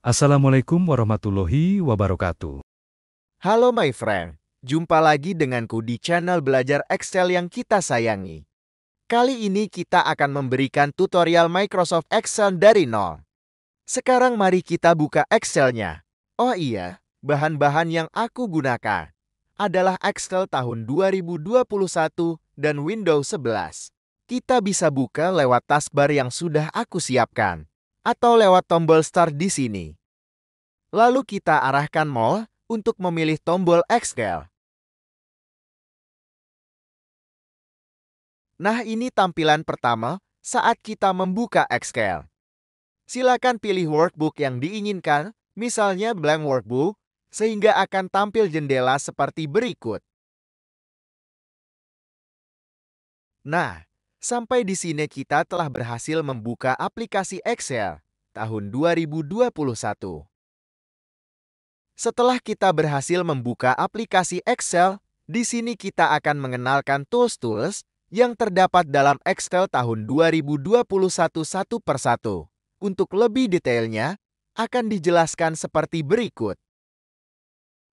Assalamualaikum warahmatullahi wabarakatuh. Halo my friend, jumpa lagi denganku di channel belajar Excel yang kita sayangi. Kali ini kita akan memberikan tutorial Microsoft Excel dari nol. Sekarang mari kita buka Excel-nya. Oh iya, bahan-bahan yang aku gunakan adalah Excel tahun 2021 dan Windows 11. Kita bisa buka lewat taskbar yang sudah aku siapkan, atau lewat tombol Start di sini. Lalu kita arahkan mouse untuk memilih tombol Excel. Nah, ini tampilan pertama saat kita membuka Excel. Silakan pilih workbook yang diinginkan, misalnya blank workbook, sehingga akan tampil jendela seperti berikut. Nah, sampai di sini kita telah berhasil membuka aplikasi Excel tahun 2021. Setelah kita berhasil membuka aplikasi Excel, di sini kita akan mengenalkan tools-tools yang terdapat dalam Excel tahun 2021 satu persatu. Untuk lebih detailnya, akan dijelaskan seperti berikut.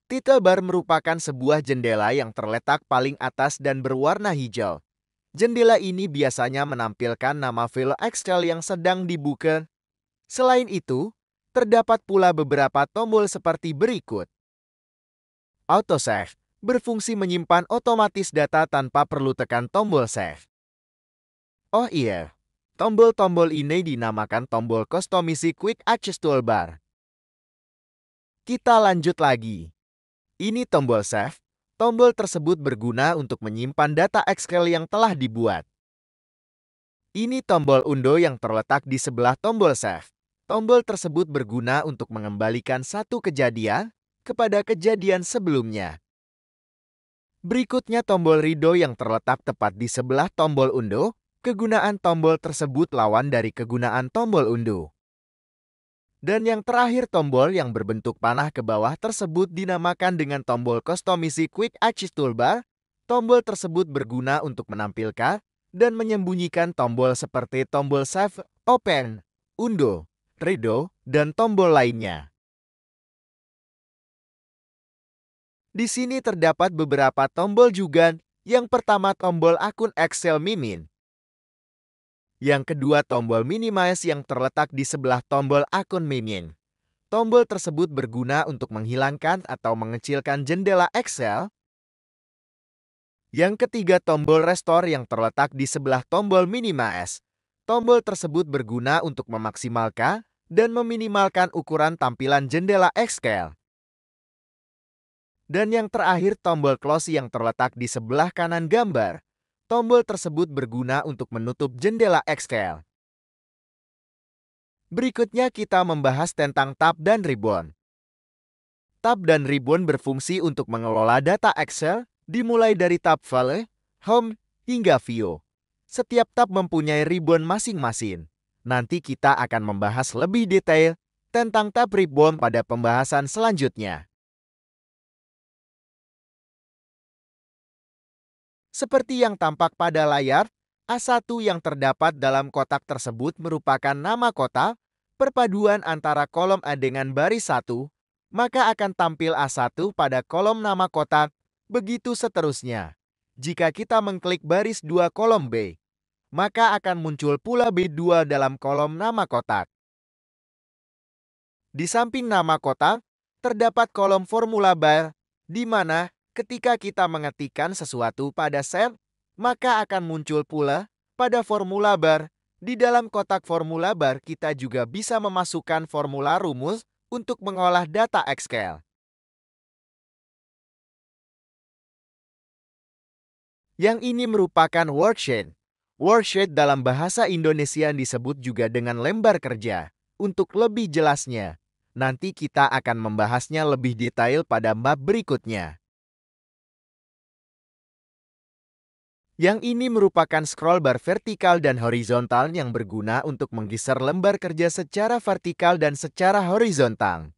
Title bar merupakan sebuah jendela yang terletak paling atas dan berwarna hijau. Jendela ini biasanya menampilkan nama file Excel yang sedang dibuka. Selain itu, terdapat pula beberapa tombol seperti berikut. Autosave berfungsi menyimpan otomatis data tanpa perlu tekan tombol save. Oh iya, tombol-tombol ini dinamakan tombol Customisi Quick Access Toolbar. Kita lanjut lagi. Ini tombol save. Tombol tersebut berguna untuk menyimpan data Excel yang telah dibuat. Ini tombol undo yang terletak di sebelah tombol save. Tombol tersebut berguna untuk mengembalikan satu kejadian kepada kejadian sebelumnya. Berikutnya tombol redo yang terletak tepat di sebelah tombol undo. Kegunaan tombol tersebut lawan dari kegunaan tombol undo. Dan yang terakhir tombol yang berbentuk panah ke bawah tersebut dinamakan dengan tombol Customisi Quick Access Toolbar. Tombol tersebut berguna untuk menampilkan dan menyembunyikan tombol seperti tombol Save, Open, Undo, Redo, dan tombol lainnya. Di sini terdapat beberapa tombol juga. Yang pertama tombol akun Excel Mimin. Yang kedua tombol Minimize yang terletak di sebelah tombol akun Mimin. Tombol tersebut berguna untuk menghilangkan atau mengecilkan jendela Excel. Yang ketiga tombol Restore yang terletak di sebelah tombol Minimize. Tombol tersebut berguna untuk memaksimalkan dan meminimalkan ukuran tampilan jendela Excel. Dan yang terakhir tombol Close yang terletak di sebelah kanan gambar. Tombol tersebut berguna untuk menutup jendela Excel. Berikutnya kita membahas tentang tab dan ribbon. Tab dan ribbon berfungsi untuk mengelola data Excel, dimulai dari tab File, Home, hingga View. Setiap tab mempunyai ribbon masing-masing. Nanti kita akan membahas lebih detail tentang tab ribbon pada pembahasan selanjutnya. Seperti yang tampak pada layar, A1 yang terdapat dalam kotak tersebut merupakan nama kotak, perpaduan antara kolom A dengan baris 1, maka akan tampil A1 pada kolom nama kotak, begitu seterusnya. Jika kita mengklik baris 2 kolom B, maka akan muncul pula B2 dalam kolom nama kotak. Di samping nama kotak, terdapat kolom formula bar, di mana ketika kita mengetikkan sesuatu pada sel, maka akan muncul pula pada formula bar. Di dalam kotak formula bar kita juga bisa memasukkan formula rumus untuk mengolah data Excel. Yang ini merupakan worksheet. Worksheet dalam bahasa Indonesia disebut juga dengan lembar kerja. Untuk lebih jelasnya, nanti kita akan membahasnya lebih detail pada bab berikutnya. Yang ini merupakan scroll bar vertikal dan horizontal yang berguna untuk menggeser lembar kerja secara vertikal dan secara horizontal.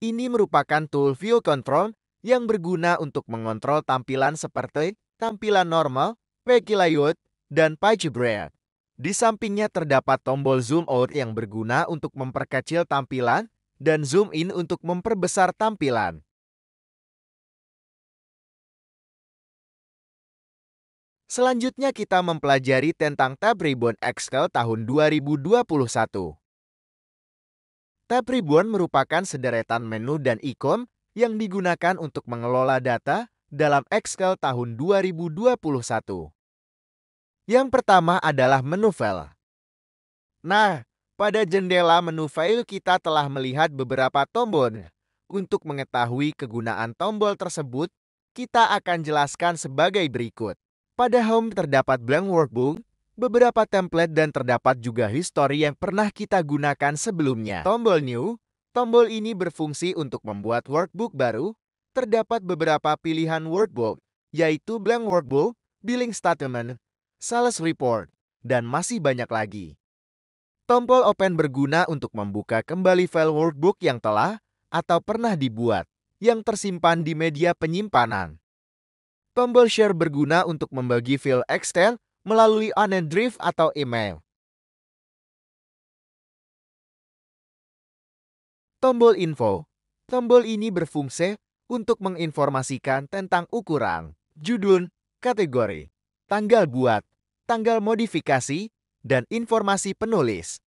Ini merupakan tool View Control yang berguna untuk mengontrol tampilan seperti tampilan normal, page layout, dan page breadth. Di sampingnya terdapat tombol zoom out yang berguna untuk memperkecil tampilan dan zoom in untuk memperbesar tampilan. Selanjutnya kita mempelajari tentang Tab Ribbon Excel tahun 2021. Tab Ribbon merupakan sederetan menu dan ikon yang digunakan untuk mengelola data dalam Excel tahun 2021. Yang pertama adalah menu file. Nah, pada jendela menu file kita telah melihat beberapa tombol. Untuk mengetahui kegunaan tombol tersebut, kita akan jelaskan sebagai berikut. Pada Home terdapat blank workbook, beberapa template dan terdapat juga history yang pernah kita gunakan sebelumnya. Tombol New, tombol ini berfungsi untuk membuat workbook baru. Terdapat beberapa pilihan workbook, yaitu blank workbook, billing statement, sales report, dan masih banyak lagi. Tombol Open berguna untuk membuka kembali file workbook yang telah atau pernah dibuat, yang tersimpan di media penyimpanan. Tombol Share berguna untuk membagi file Excel melalui OneDrive atau email. Tombol Info. Tombol ini berfungsi untuk menginformasikan tentang ukuran, judul, kategori, tanggal buat, tanggal modifikasi, dan informasi penulis.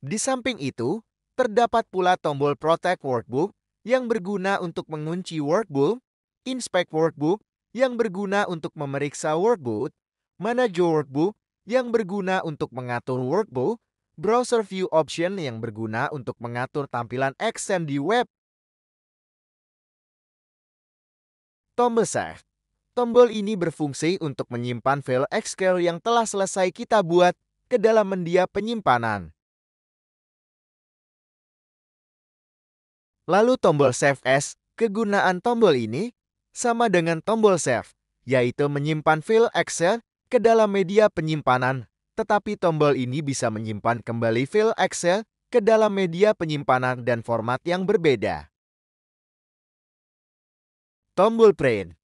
Di samping itu, terdapat pula tombol Protect Workbook yang berguna untuk mengunci workbook, Inspect Workbook yang berguna untuk memeriksa workbook, Manage Workbook yang berguna untuk mengatur workbook, Browser View Option yang berguna untuk mengatur tampilan Excel di web. Tombol Save. Tombol ini berfungsi untuk menyimpan file Excel yang telah selesai kita buat ke dalam media penyimpanan. Lalu tombol Save As, kegunaan tombol ini sama dengan tombol Save, yaitu menyimpan file Excel ke dalam media penyimpanan, tetapi tombol ini bisa menyimpan kembali file Excel ke dalam media penyimpanan dan format yang berbeda. Tombol Print.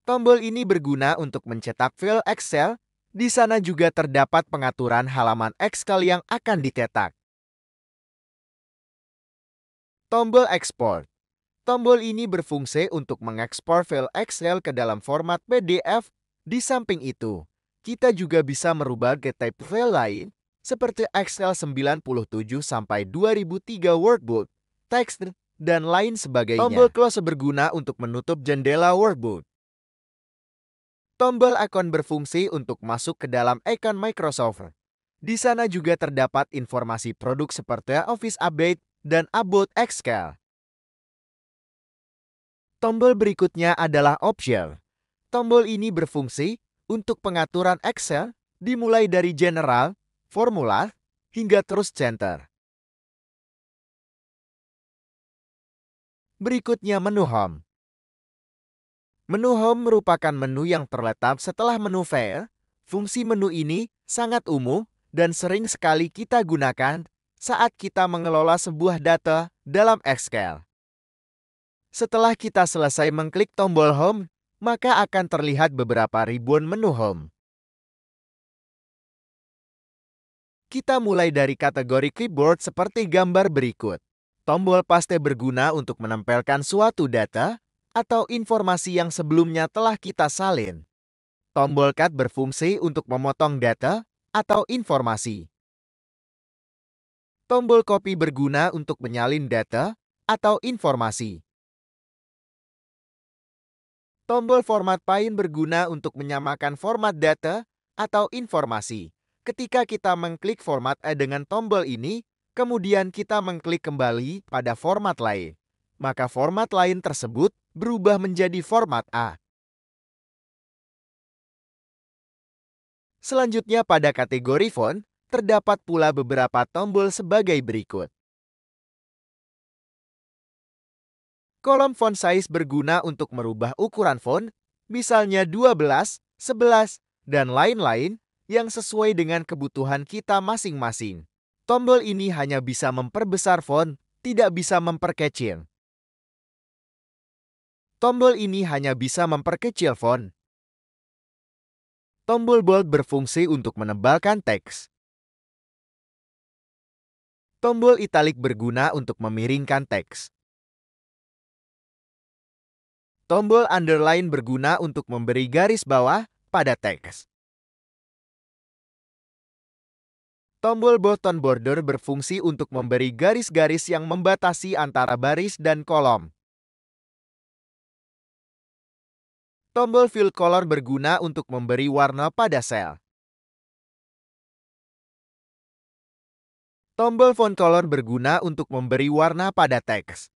Tombol ini berguna untuk mencetak file Excel. Di sana juga terdapat pengaturan halaman Excel yang akan dicetak. Tombol Export. Tombol ini berfungsi untuk mengekspor file Excel ke dalam format PDF. Di samping itu, kita juga bisa merubah ke type file lain seperti Excel 97 sampai 2003 Workbook, teks, dan lain sebagainya. Tombol Close berguna untuk menutup jendela Workbook. Tombol Akun berfungsi untuk masuk ke dalam akun Microsoft. Di sana juga terdapat informasi produk seperti Office Update dan About Excel. Tombol berikutnya adalah Option. Tombol ini berfungsi untuk pengaturan Excel dimulai dari General, Formula, hingga terus Center. Berikutnya menu Home. Menu Home merupakan menu yang terletak setelah menu File. Fungsi menu ini sangat umum dan sering sekali kita gunakan saat kita mengelola sebuah data dalam Excel. Setelah kita selesai mengklik tombol Home, maka akan terlihat beberapa ribuan menu Home. Kita mulai dari kategori clipboard seperti gambar berikut. Tombol Paste berguna untuk menempelkan suatu data atau informasi yang sebelumnya telah kita salin. Tombol Cut berfungsi untuk memotong data atau informasi. Tombol Copy berguna untuk menyalin data atau informasi. Tombol Format Paint berguna untuk menyamakan format data atau informasi. Ketika kita mengklik format A dengan tombol ini, kemudian kita mengklik kembali pada format lain, maka format lain tersebut berubah menjadi format A. Selanjutnya pada kategori font, terdapat pula beberapa tombol sebagai berikut. Kolom font size berguna untuk merubah ukuran font, misalnya 12, 11, dan lain-lain yang sesuai dengan kebutuhan kita masing-masing. Tombol ini hanya bisa memperbesar font, tidak bisa memperkecil. Tombol ini hanya bisa memperkecil font. Tombol bold berfungsi untuk menebalkan teks. Tombol italic berguna untuk memiringkan teks. Tombol underline berguna untuk memberi garis bawah pada teks. Tombol button border berfungsi untuk memberi garis-garis yang membatasi antara baris dan kolom. Tombol fill color berguna untuk memberi warna pada sel. Tombol font color berguna untuk memberi warna pada teks.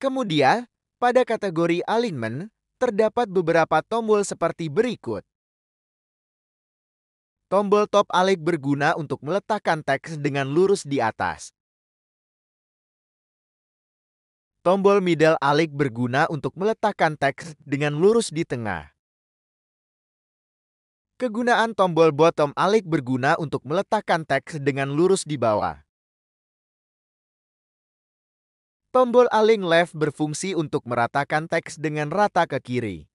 Kemudian, pada kategori alignment, terdapat beberapa tombol seperti berikut. Tombol top align berguna untuk meletakkan teks dengan lurus di atas. Tombol middle align berguna untuk meletakkan teks dengan lurus di tengah. Kegunaan tombol bottom align berguna untuk meletakkan teks dengan lurus di bawah. Tombol align left berfungsi untuk meratakan teks dengan rata ke kiri.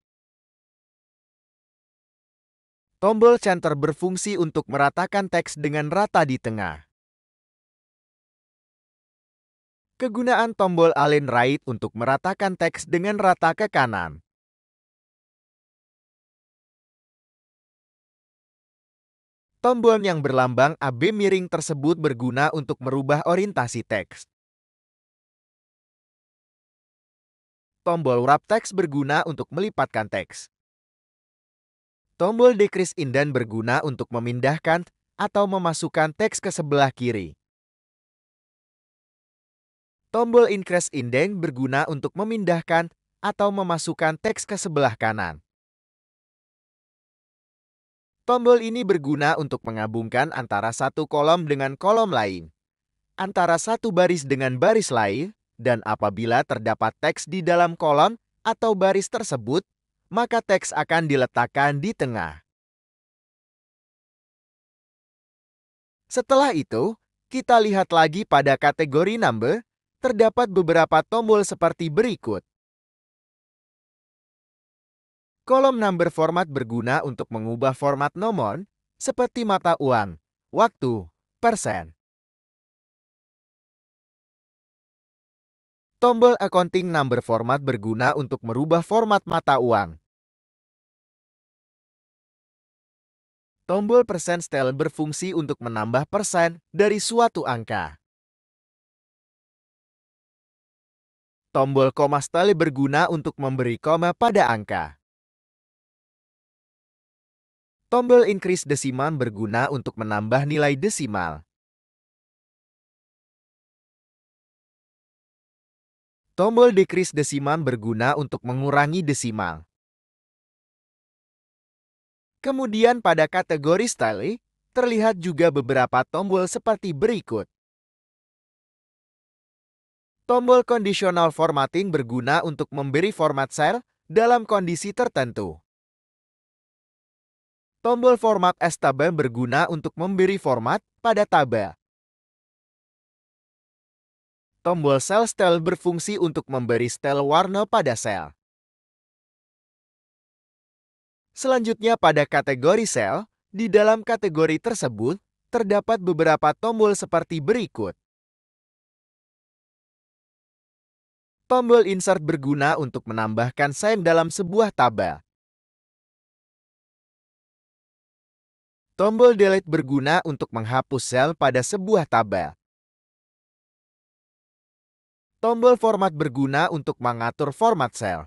Tombol center berfungsi untuk meratakan teks dengan rata di tengah. Kegunaan tombol align right untuk meratakan teks dengan rata ke kanan. Tombol yang berlambang AB miring tersebut berguna untuk merubah orientasi teks. Tombol wrap text berguna untuk melipatkan teks. Tombol decrease indent berguna untuk memindahkan atau memasukkan teks ke sebelah kiri. Tombol increase indent berguna untuk memindahkan atau memasukkan teks ke sebelah kanan. Tombol ini berguna untuk menggabungkan antara satu kolom dengan kolom lain, antara satu baris dengan baris lain, dan apabila terdapat teks di dalam kolom atau baris tersebut, maka teks akan diletakkan di tengah. Setelah itu, kita lihat lagi pada kategori number, terdapat beberapa tombol seperti berikut. Kolom number format berguna untuk mengubah format nomor, seperti mata uang, waktu, persen. Tombol accounting number format berguna untuk merubah format mata uang. Tombol persen style berfungsi untuk menambah persen dari suatu angka. Tombol koma style berguna untuk memberi koma pada angka. Tombol increase desimal berguna untuk menambah nilai desimal. Tombol decrease desimal berguna untuk mengurangi desimal. Kemudian pada kategori style, terlihat juga beberapa tombol seperti berikut. Tombol conditional formatting berguna untuk memberi format sel dalam kondisi tertentu. Tombol format as tabel berguna untuk memberi format pada tabel. Tombol cell style berfungsi untuk memberi style warna pada sel. Selanjutnya pada kategori sel, di dalam kategori tersebut, terdapat beberapa tombol seperti berikut. Tombol insert berguna untuk menambahkan sel dalam sebuah tabel. Tombol delete berguna untuk menghapus sel pada sebuah tabel. Tombol format berguna untuk mengatur format sel.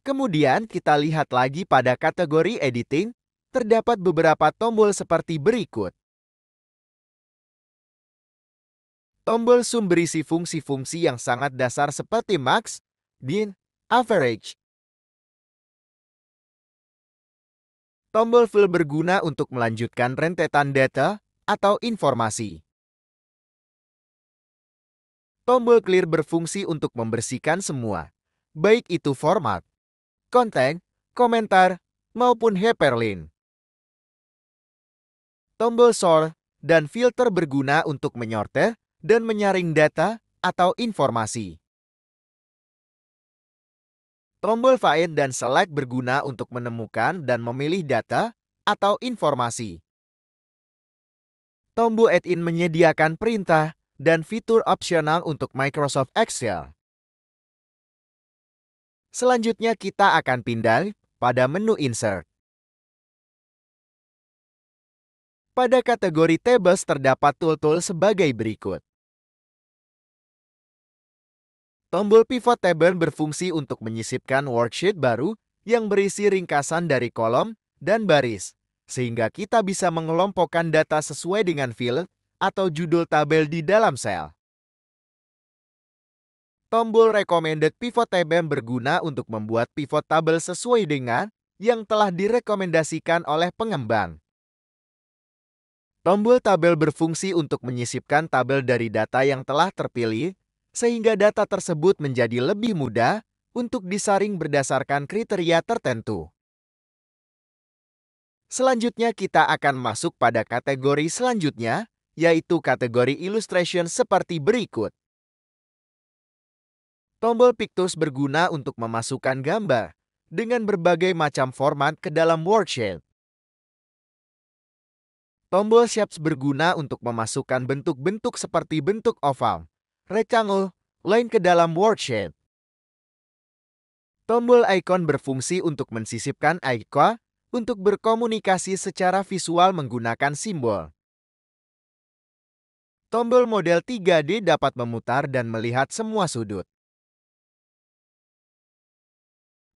Kemudian kita lihat lagi pada kategori editing, terdapat beberapa tombol seperti berikut. Tombol zoom berisi fungsi-fungsi yang sangat dasar seperti max, min, average. Tombol fill berguna untuk melanjutkan rentetan data atau informasi. Tombol clear berfungsi untuk membersihkan semua, baik itu format, konten, komentar, maupun hyperlink. Tombol sort dan filter berguna untuk menyortir dan menyaring data atau informasi. Tombol Find dan Select berguna untuk menemukan dan memilih data atau informasi. Tombol Add-in menyediakan perintah dan fitur opsional untuk Microsoft Excel. Selanjutnya kita akan pindah pada menu Insert. Pada kategori Tables terdapat tool-tool sebagai berikut. Tombol Pivot Table berfungsi untuk menyisipkan worksheet baru yang berisi ringkasan dari kolom dan baris, sehingga kita bisa mengelompokkan data sesuai dengan field atau judul tabel di dalam sel. Tombol Recommended Pivot Table berguna untuk membuat pivot tabel sesuai dengan yang telah direkomendasikan oleh pengembang. Tombol tabel berfungsi untuk menyisipkan tabel dari data yang telah terpilih, sehingga data tersebut menjadi lebih mudah untuk disaring berdasarkan kriteria tertentu. Selanjutnya kita akan masuk pada kategori selanjutnya, yaitu kategori Illustration seperti berikut. Tombol Pictures berguna untuk memasukkan gambar dengan berbagai macam format ke dalam worksheet. Tombol Shapes berguna untuk memasukkan bentuk-bentuk seperti bentuk oval, rectangle, line ke dalam worksheet. Tombol Icon berfungsi untuk mensisipkan icon untuk berkomunikasi secara visual menggunakan simbol. Tombol model 3D dapat memutar dan melihat semua sudut.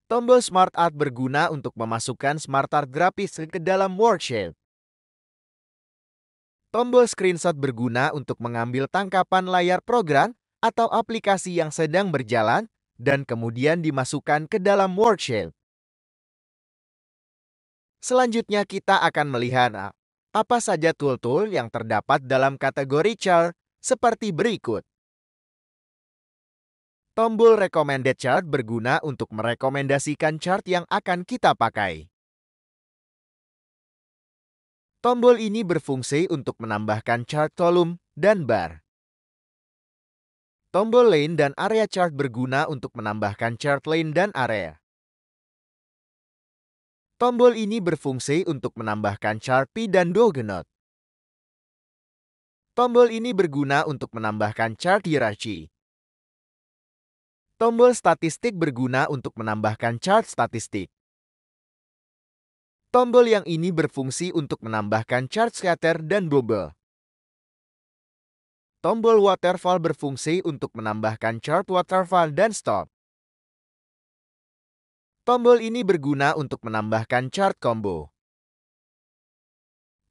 Tombol Smart Art berguna untuk memasukkan smart art grafis ke dalam worksheet. Tombol Screenshot berguna untuk mengambil tangkapan layar program atau aplikasi yang sedang berjalan dan kemudian dimasukkan ke dalam worksheet. Selanjutnya kita akan melihat apa saja tool-tool yang terdapat dalam kategori chart seperti berikut. Tombol Recommended Chart berguna untuk merekomendasikan chart yang akan kita pakai. Tombol ini berfungsi untuk menambahkan chart kolom dan bar. Tombol Line dan Area Chart berguna untuk menambahkan chart line dan area. Tombol ini berfungsi untuk menambahkan chart P dan Dogenot. Tombol ini berguna untuk menambahkan chart hierarchy. Tombol Statistik berguna untuk menambahkan chart statistik. Tombol yang ini berfungsi untuk menambahkan chart scatter dan bubble. Tombol Waterfall berfungsi untuk menambahkan chart waterfall dan stop. Tombol ini berguna untuk menambahkan chart combo.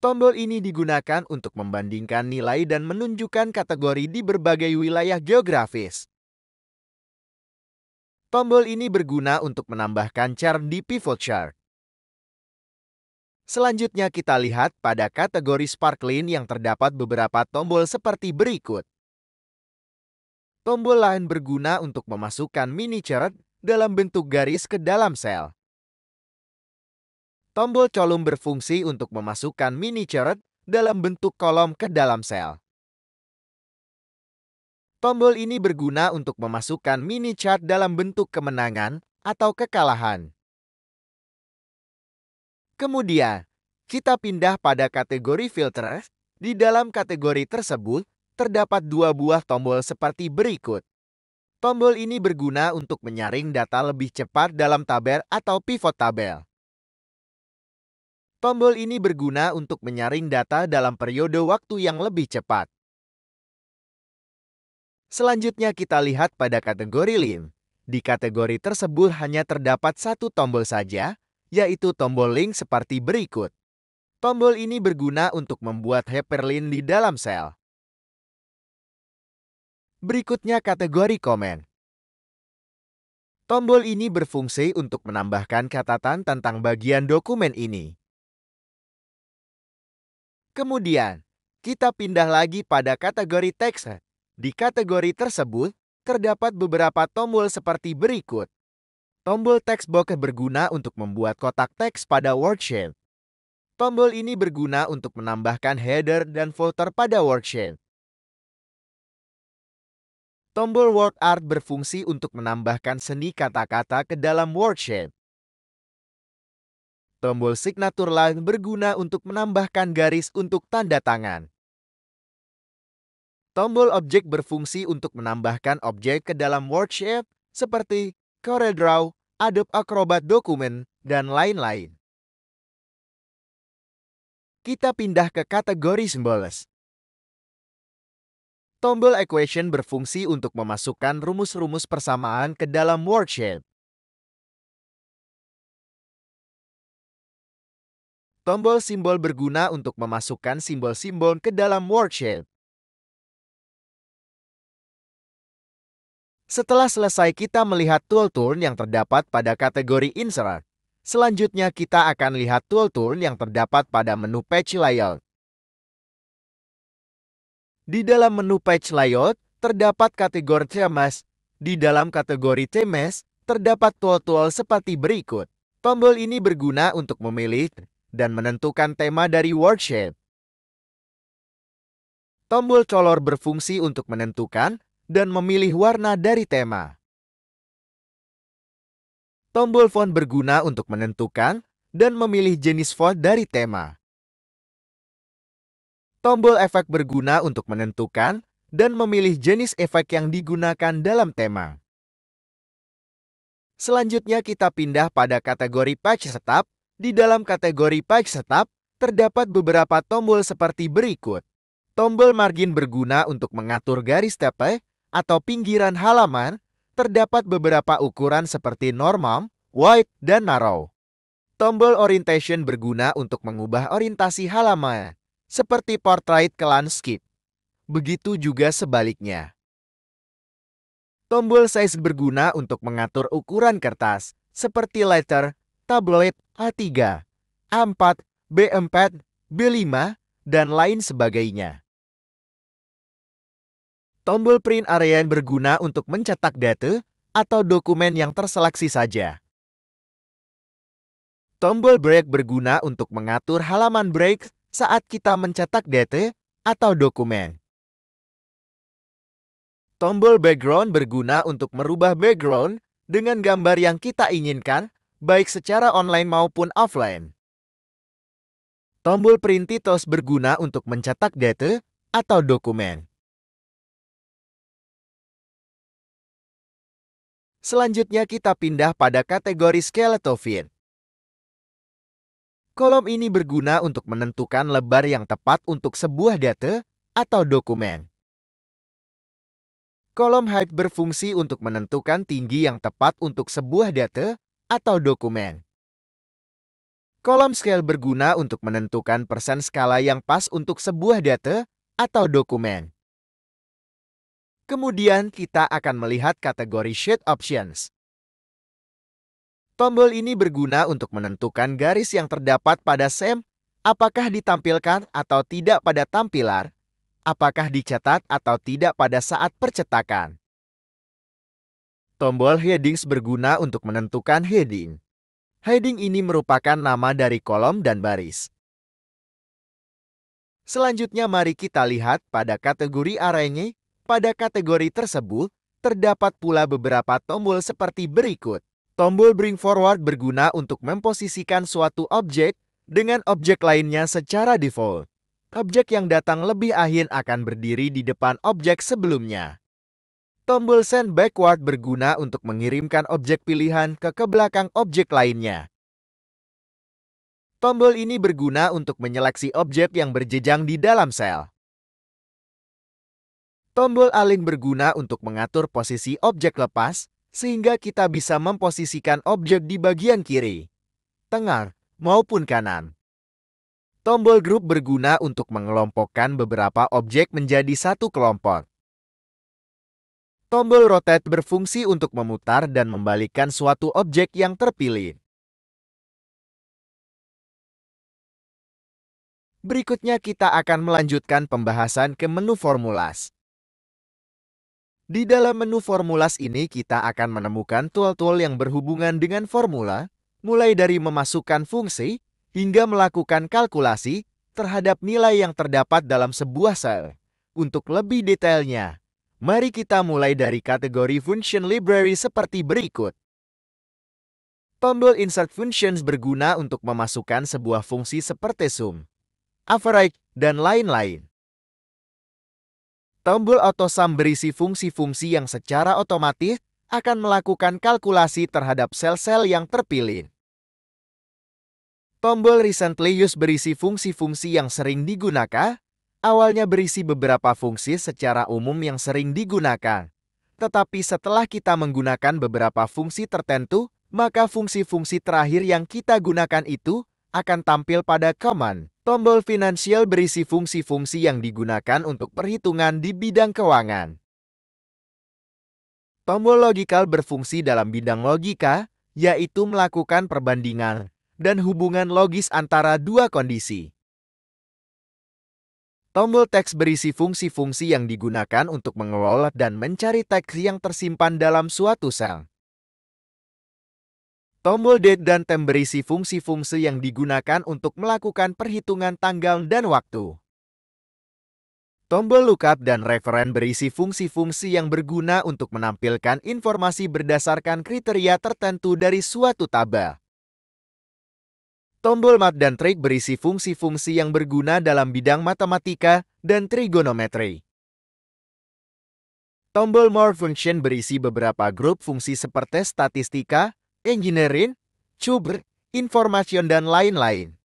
Tombol ini digunakan untuk membandingkan nilai dan menunjukkan kategori di berbagai wilayah geografis. Tombol ini berguna untuk menambahkan chart di pivot chart. Selanjutnya kita lihat pada kategori Sparkline yang terdapat beberapa tombol seperti berikut. Tombol Line berguna untuk memasukkan mini chart dalam bentuk garis ke dalam sel. Tombol Column berfungsi untuk memasukkan mini chart dalam bentuk kolom ke dalam sel. Tombol ini berguna untuk memasukkan mini chart dalam bentuk kemenangan atau kekalahan. Kemudian, kita pindah pada kategori filter. Di dalam kategori tersebut, terdapat dua buah tombol seperti berikut. Tombol ini berguna untuk menyaring data lebih cepat dalam tabel atau pivot tabel. Tombol ini berguna untuk menyaring data dalam periode waktu yang lebih cepat. Selanjutnya kita lihat pada kategori Link. Di kategori tersebut hanya terdapat satu tombol saja, yaitu tombol link seperti berikut. Tombol ini berguna untuk membuat hyperlink di dalam sel. Berikutnya kategori Comment. Tombol ini berfungsi untuk menambahkan catatan tentang bagian dokumen ini. Kemudian, kita pindah lagi pada kategori Text. Di kategori tersebut, terdapat beberapa tombol seperti berikut. Tombol Text Box berguna untuk membuat kotak teks pada worksheet. Tombol ini berguna untuk menambahkan header dan footer pada worksheet. Tombol Word Art berfungsi untuk menambahkan seni kata-kata ke dalam wordsheet. Tombol Signature Line berguna untuk menambahkan garis untuk tanda tangan. Tombol Objek berfungsi untuk menambahkan objek ke dalam wordsheet seperti CorelDRAW, Adobe Acrobat Dokumen, dan lain-lain. Kita pindah ke kategori Symbols. Tombol Equation berfungsi untuk memasukkan rumus-rumus persamaan ke dalam wordsheet. Tombol Simbol berguna untuk memasukkan simbol-simbol ke dalam wordsheet. Setelah selesai kita melihat tool-tool yang terdapat pada kategori Insert, selanjutnya kita akan lihat tool-tool yang terdapat pada menu Page Layout. Di dalam menu Page Layout, terdapat kategori Themes. Di dalam kategori Themes, terdapat tool-tool seperti berikut. Tombol ini berguna untuk memilih dan menentukan tema dari wordsheet. Tombol Color berfungsi untuk menentukan dan memilih warna dari tema. Tombol Font berguna untuk menentukan dan memilih jenis font dari tema. Tombol Efek berguna untuk menentukan dan memilih jenis efek yang digunakan dalam tema. Selanjutnya kita pindah pada kategori Page Setup. Di dalam kategori Page Setup, terdapat beberapa tombol seperti berikut. Tombol Margin berguna untuk mengatur garis tepi atau pinggiran halaman. Terdapat beberapa ukuran seperti normal, wide, dan narrow. Tombol Orientation berguna untuk mengubah orientasi halaman, seperti portrait ke landscape. Begitu juga sebaliknya. Tombol Size berguna untuk mengatur ukuran kertas, seperti letter, tabloid, A3, A4, B4, B5, dan lain sebagainya. Tombol Print Area berguna untuk mencetak data atau dokumen yang terseleksi saja. Tombol Break berguna untuk mengatur halaman break saat kita mencetak data atau dokumen. Tombol Background berguna untuk merubah background dengan gambar yang kita inginkan, baik secara online maupun offline. Tombol Print Titles berguna untuk mencetak data atau dokumen. Selanjutnya kita pindah pada kategori Skeleton Fit. Kolom ini berguna untuk menentukan lebar yang tepat untuk sebuah data atau dokumen. Kolom Height berfungsi untuk menentukan tinggi yang tepat untuk sebuah data atau dokumen. Kolom Scale berguna untuk menentukan persen skala yang pas untuk sebuah data atau dokumen. Kemudian kita akan melihat kategori Sheet Options. Tombol ini berguna untuk menentukan garis yang terdapat pada stem, apakah ditampilkan atau tidak pada tampilan, apakah dicetak atau tidak pada saat percetakan. Tombol Headings berguna untuk menentukan heading. Heading ini merupakan nama dari kolom dan baris. Selanjutnya mari kita lihat pada kategori Arrange. Pada kategori tersebut, terdapat pula beberapa tombol seperti berikut. Tombol Bring Forward berguna untuk memposisikan suatu objek dengan objek lainnya secara default. Objek yang datang lebih akhir akan berdiri di depan objek sebelumnya. Tombol Send Backward berguna untuk mengirimkan objek pilihan ke belakang objek lainnya. Tombol ini berguna untuk menyeleksi objek yang berjejang di dalam sel. Tombol Align berguna untuk mengatur posisi objek lepas, sehingga kita bisa memposisikan objek di bagian kiri, tengah, maupun kanan. Tombol Group berguna untuk mengelompokkan beberapa objek menjadi satu kelompok. Tombol Rotate berfungsi untuk memutar dan membalikkan suatu objek yang terpilih. Berikutnya kita akan melanjutkan pembahasan ke menu Formulas. Di dalam menu Formulas ini kita akan menemukan tool-tool yang berhubungan dengan formula, mulai dari memasukkan fungsi, hingga melakukan kalkulasi terhadap nilai yang terdapat dalam sebuah sel. Untuk lebih detailnya, Mari kita mulai dari kategori function library seperti berikut. Tombol insert functions berguna untuk memasukkan sebuah fungsi seperti sum, average, dan lain-lain. Tombol autosum berisi fungsi-fungsi yang secara otomatis akan melakukan kalkulasi terhadap sel-sel yang terpilih. Tombol recently used berisi fungsi-fungsi yang sering digunakan. Awalnya berisi beberapa fungsi secara umum yang sering digunakan. Tetapi setelah kita menggunakan beberapa fungsi tertentu, maka fungsi-fungsi terakhir yang kita gunakan itu akan tampil pada command. Tombol financial berisi fungsi-fungsi yang digunakan untuk perhitungan di bidang keuangan. Tombol logical berfungsi dalam bidang logika, yaitu melakukan perbandingan dan hubungan logis antara dua kondisi. Tombol teks berisi fungsi-fungsi yang digunakan untuk mengelola dan mencari teks yang tersimpan dalam suatu sel. Tombol date dan time berisi fungsi-fungsi yang digunakan untuk melakukan perhitungan tanggal dan waktu. Tombol lookup dan referen berisi fungsi-fungsi yang berguna untuk menampilkan informasi berdasarkan kriteria tertentu dari suatu tabel. Tombol mat dan trig berisi fungsi-fungsi yang berguna dalam bidang matematika dan trigonometri. Tombol more function berisi beberapa grup fungsi seperti statistika, engineering, cubr, information, dan lain-lain.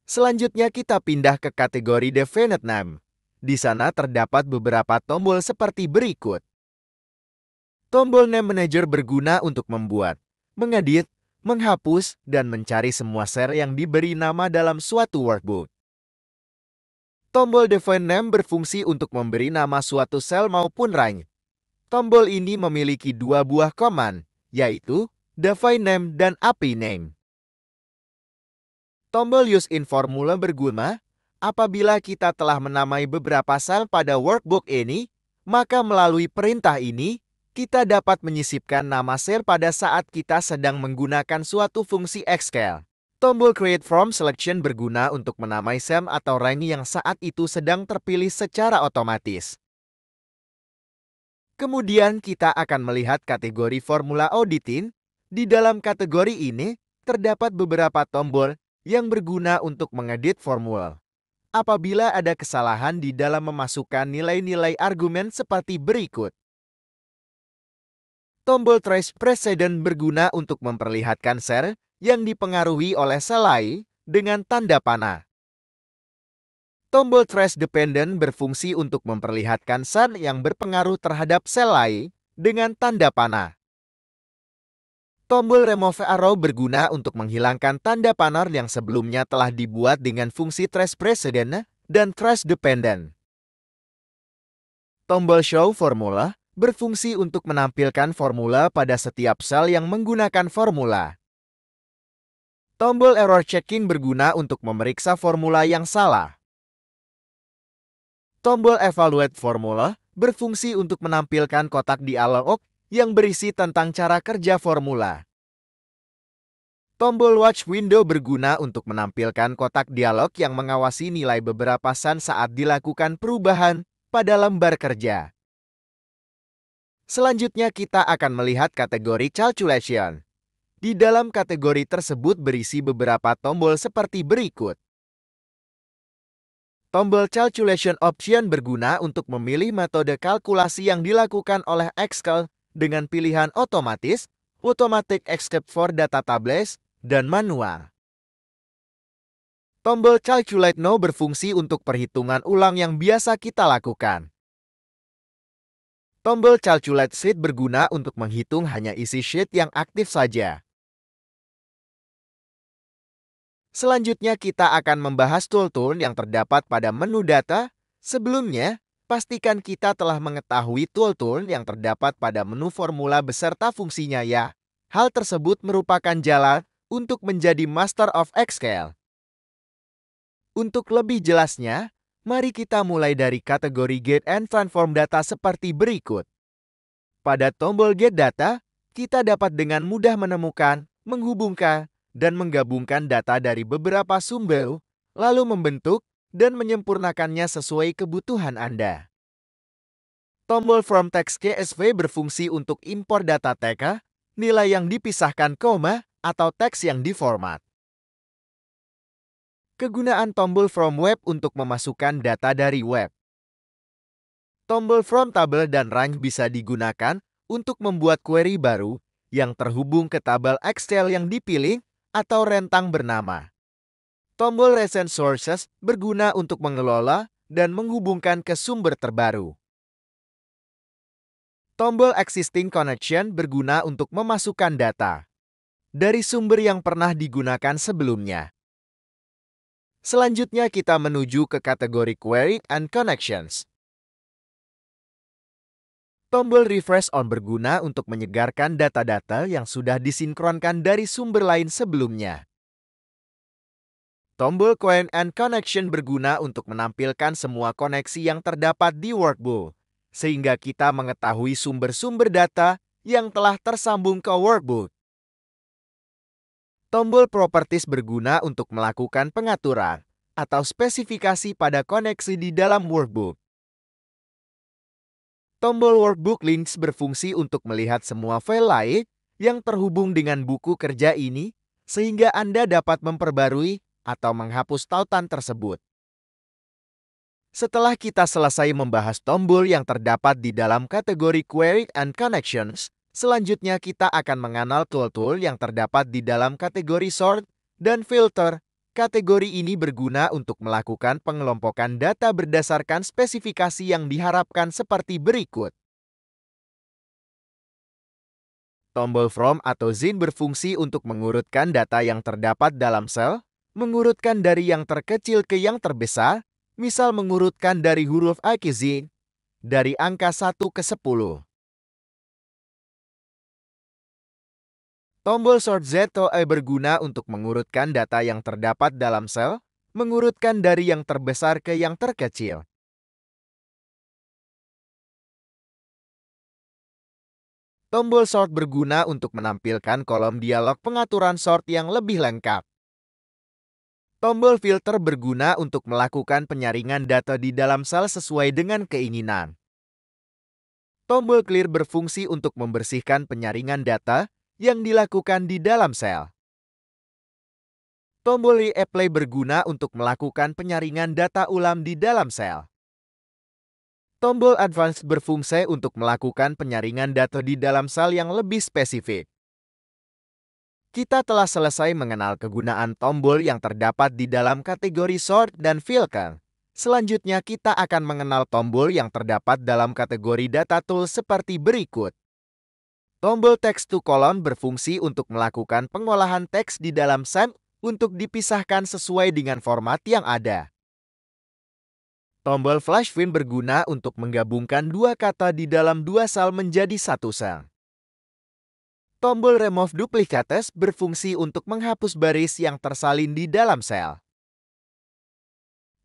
Selanjutnya kita pindah ke kategori definite name. Di sana terdapat beberapa tombol seperti berikut. Tombol Name Manager berguna untuk membuat, mengedit, menghapus, dan mencari semua sel yang diberi nama dalam suatu workbook. Tombol Define Name berfungsi untuk memberi nama suatu sel maupun range. Tombol ini memiliki dua buah command, yaitu Define Name dan API Name. Tombol Use in Formula berguna apabila kita telah menamai beberapa sel pada workbook ini, maka melalui perintah ini, kita dapat menyisipkan nama sel pada saat kita sedang menggunakan suatu fungsi Excel. Tombol Create From Selection berguna untuk menamai sel atau range yang saat itu sedang terpilih secara otomatis. Kemudian kita akan melihat kategori formula auditing. Di dalam kategori ini, terdapat beberapa tombol yang berguna untuk mengedit formula. Apabila ada kesalahan di dalam memasukkan nilai-nilai argumen seperti berikut. Tombol Trace Precedent berguna untuk memperlihatkan sel yang dipengaruhi oleh sel lain dengan tanda panah. Tombol Trace Dependent berfungsi untuk memperlihatkan sel yang berpengaruh terhadap sel lain dengan tanda panah. Tombol Remove Arrow berguna untuk menghilangkan tanda panah yang sebelumnya telah dibuat dengan fungsi Trace Precedent dan Trace Dependent. Tombol Show Formula berfungsi untuk menampilkan formula pada setiap sel yang menggunakan formula. Tombol Error Checking berguna untuk memeriksa formula yang salah. Tombol Evaluate Formula berfungsi untuk menampilkan kotak dialog yang berisi tentang cara kerja formula. Tombol Watch Window berguna untuk menampilkan kotak dialog yang mengawasi nilai beberapa sel saat dilakukan perubahan pada lembar kerja. Selanjutnya kita akan melihat kategori Calculation. Di dalam kategori tersebut berisi beberapa tombol seperti berikut. Tombol Calculation Option berguna untuk memilih metode kalkulasi yang dilakukan oleh Excel dengan pilihan otomatis, automatic except for data tables, dan manual. Tombol Calculate Now berfungsi untuk perhitungan ulang yang biasa kita lakukan. Tombol Calculate Sheet berguna untuk menghitung hanya isi sheet yang aktif saja. Selanjutnya kita akan membahas tool-tool yang terdapat pada menu data. Sebelumnya, pastikan kita telah mengetahui tool-tool yang terdapat pada menu formula beserta fungsinya ya. Hal tersebut merupakan jalan untuk menjadi Master of Excel. Untuk lebih jelasnya, mari kita mulai dari kategori Get and Transform Data seperti berikut. Pada tombol Get Data, kita dapat dengan mudah menemukan, menghubungkan, dan menggabungkan data dari beberapa sumber, lalu membentuk, dan menyempurnakannya sesuai kebutuhan Anda. Tombol From Text CSV berfungsi untuk impor data TK, nilai yang dipisahkan koma, atau teks yang diformat. Kegunaan tombol From Web untuk memasukkan data dari web. Tombol From Table dan Range bisa digunakan untuk membuat query baru yang terhubung ke tabel Excel yang dipilih atau rentang bernama. Tombol Recent Sources berguna untuk mengelola dan menghubungkan ke sumber terbaru. Tombol Existing Connection berguna untuk memasukkan data dari sumber yang pernah digunakan sebelumnya. Selanjutnya kita menuju ke kategori Query and Connections. Tombol Refresh On berguna untuk menyegarkan data-data yang sudah disinkronkan dari sumber lain sebelumnya. Tombol Query and Connection berguna untuk menampilkan semua koneksi yang terdapat di workbook, sehingga kita mengetahui sumber-sumber data yang telah tersambung ke workbook. Tombol Properties berguna untuk melakukan pengaturan atau spesifikasi pada koneksi di dalam workbook. Tombol Workbook Links berfungsi untuk melihat semua file lain yang terhubung dengan buku kerja ini, sehingga Anda dapat memperbarui atau menghapus tautan tersebut. Setelah kita selesai membahas tombol yang terdapat di dalam kategori Query and Connections, selanjutnya kita akan mengenal tool-tool yang terdapat di dalam kategori Sort dan Filter. Kategori ini berguna untuk melakukan pengelompokan data berdasarkan spesifikasi yang diharapkan seperti berikut. Tombol From atau Zin berfungsi untuk mengurutkan data yang terdapat dalam sel, mengurutkan dari yang terkecil ke yang terbesar, misal mengurutkan dari huruf A ke Z, dari angka 1 ke 10. Tombol Sort Z atau E berguna untuk mengurutkan data yang terdapat dalam sel, mengurutkan dari yang terbesar ke yang terkecil. Tombol Sort berguna untuk menampilkan kolom dialog pengaturan sort yang lebih lengkap. Tombol Filter berguna untuk melakukan penyaringan data di dalam sel sesuai dengan keinginan. Tombol Clear berfungsi untuk membersihkan penyaringan data yang dilakukan di dalam sel. Tombol Reapply berguna untuk melakukan penyaringan data ulang di dalam sel. Tombol Advanced berfungsi untuk melakukan penyaringan data di dalam sel yang lebih spesifik. Kita telah selesai mengenal kegunaan tombol yang terdapat di dalam kategori Sort dan Filter. Selanjutnya kita akan mengenal tombol yang terdapat dalam kategori Data Tools seperti berikut. Tombol Text to Column berfungsi untuk melakukan pengolahan teks di dalam sel untuk dipisahkan sesuai dengan format yang ada. Tombol Flash Fill berguna untuk menggabungkan dua kata di dalam dua sel menjadi satu sel. Tombol Remove Duplicates berfungsi untuk menghapus baris yang tersalin di dalam sel.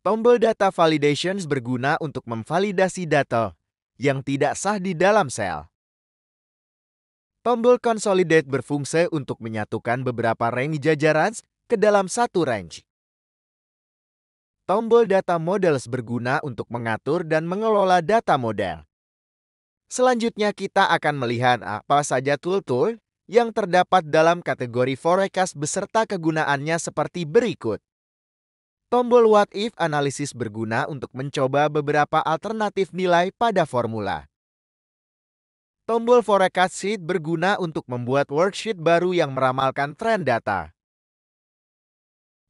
Tombol Data Validations berguna untuk memvalidasi data yang tidak sah di dalam sel. Tombol Consolidate berfungsi untuk menyatukan beberapa range jajaran ke dalam satu range. Tombol Data Models berguna untuk mengatur dan mengelola data model. Selanjutnya kita akan melihat apa saja tool-tool yang terdapat dalam kategori Forecast beserta kegunaannya seperti berikut. Tombol What If Analysis berguna untuk mencoba beberapa alternatif nilai pada formula. Tombol Forecast Sheet berguna untuk membuat worksheet baru yang meramalkan tren data.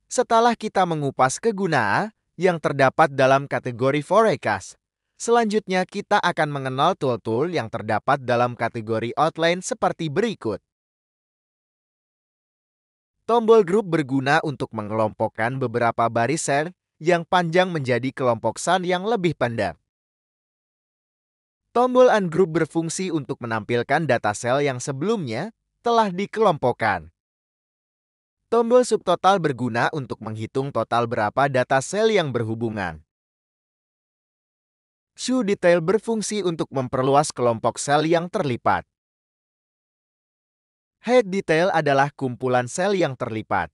Setelah kita mengupas kegunaan yang terdapat dalam kategori Forecast, selanjutnya kita akan mengenal tool-tool yang terdapat dalam kategori Outline seperti berikut. Tombol Group berguna untuk mengelompokkan beberapa baris sel yang panjang menjadi kelompok sel yang lebih pendek. Tombol Ungroup berfungsi untuk menampilkan data sel yang sebelumnya telah dikelompokkan. Tombol Subtotal berguna untuk menghitung total berapa data sel yang berhubungan. Show Detail berfungsi untuk memperluas kelompok sel yang terlipat. Hide Detail adalah kumpulan sel yang terlipat.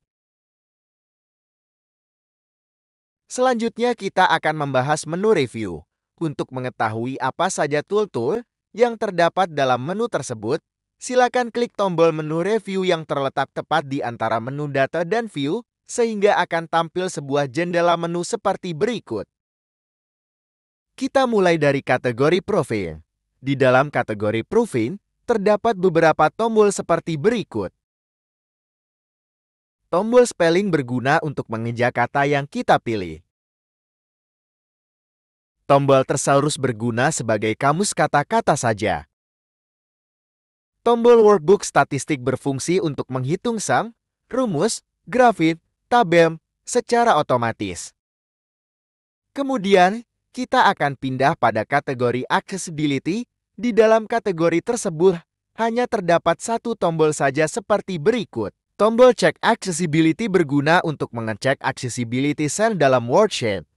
Selanjutnya kita akan membahas menu review. Untuk mengetahui apa saja tool-tool yang terdapat dalam menu tersebut, silakan klik tombol menu review yang terletak tepat di antara menu data dan view, sehingga akan tampil sebuah jendela menu seperti berikut. Kita mulai dari kategori profil. Di dalam kategori profil, terdapat beberapa tombol seperti berikut. Tombol spelling berguna untuk mengeja kata yang kita pilih. Tombol thesaurus berguna sebagai kamus kata-kata saja. Tombol workbook statistik berfungsi untuk menghitung sum, rumus, grafik, tabel secara otomatis. Kemudian, kita akan pindah pada kategori accessibility. Di dalam kategori tersebut, hanya terdapat satu tombol saja seperti berikut. Tombol Check Accessibility berguna untuk mengecek accessibility cell dalam worksheet.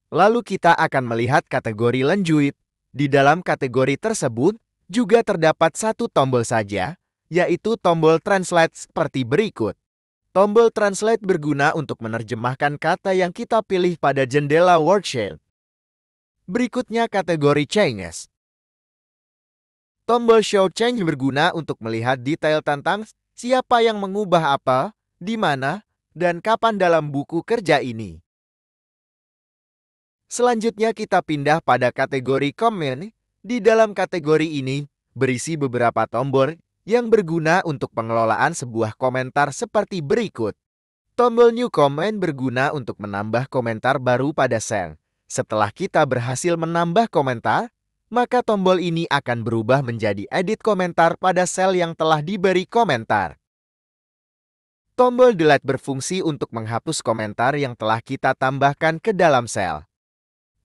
Lalu kita akan melihat kategori lanjut. Di dalam kategori tersebut, juga terdapat satu tombol saja, yaitu tombol Translate seperti berikut. Tombol Translate berguna untuk menerjemahkan kata yang kita pilih pada jendela worksheet. Berikutnya kategori Changes. Tombol Show Change berguna untuk melihat detail tentang siapa yang mengubah apa, di mana, dan kapan dalam buku kerja ini. Selanjutnya kita pindah pada kategori Comment. Di dalam kategori ini, berisi beberapa tombol yang berguna untuk pengelolaan sebuah komentar seperti berikut. Tombol New Comment berguna untuk menambah komentar baru pada sel. Setelah kita berhasil menambah komentar, maka tombol ini akan berubah menjadi edit komentar pada sel yang telah diberi komentar. Tombol Delete berfungsi untuk menghapus komentar yang telah kita tambahkan ke dalam sel.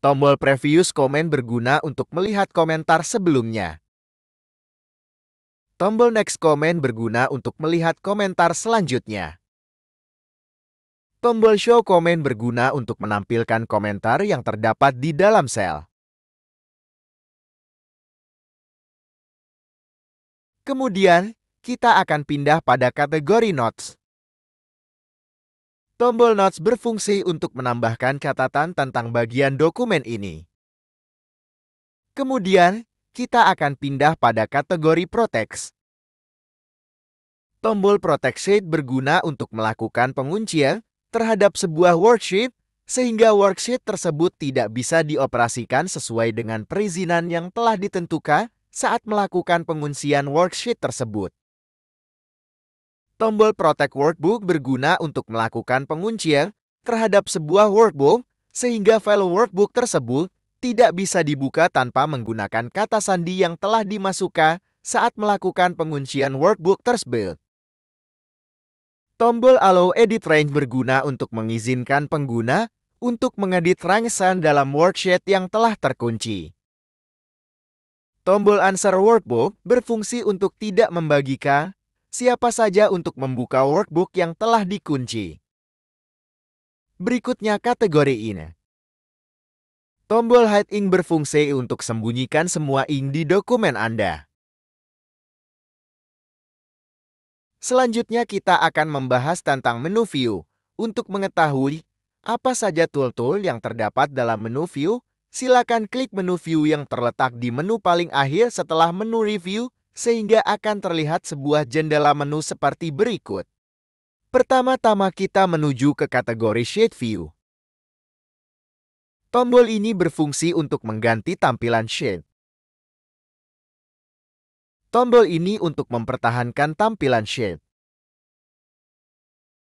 Tombol Previous Comment berguna untuk melihat komentar sebelumnya. Tombol Next Comment berguna untuk melihat komentar selanjutnya. Tombol Show Comment berguna untuk menampilkan komentar yang terdapat di dalam sel. Kemudian, kita akan pindah pada kategori Notes. Tombol Notes berfungsi untuk menambahkan catatan tentang bagian dokumen ini. Kemudian, kita akan pindah pada kategori Protect. Tombol Protect Sheet berguna untuk melakukan penguncian terhadap sebuah worksheet, sehingga worksheet tersebut tidak bisa dioperasikan sesuai dengan perizinan yang telah ditentukan saat melakukan penguncian worksheet tersebut. Tombol Protect Workbook berguna untuk melakukan penguncian terhadap sebuah workbook, sehingga file workbook tersebut tidak bisa dibuka tanpa menggunakan kata sandi yang telah dimasukkan saat melakukan penguncian workbook tersebut. Tombol Allow Edit Range berguna untuk mengizinkan pengguna untuk mengedit rangkaian dalam worksheet yang telah terkunci. Tombol Answer Workbook berfungsi untuk tidak membagikan siapa saja untuk membuka workbook yang telah dikunci. Berikutnya kategori ini. Tombol Hide Ink berfungsi untuk sembunyikan semua ink di dokumen Anda. Selanjutnya kita akan membahas tentang menu view. Untuk mengetahui apa saja tool-tool yang terdapat dalam menu view, silakan klik menu view yang terletak di menu paling akhir setelah menu review, sehingga akan terlihat sebuah jendela menu seperti berikut. Pertama-tama kita menuju ke kategori Sheet View. Tombol ini berfungsi untuk mengganti tampilan sheet. Tombol ini untuk mempertahankan tampilan sheet.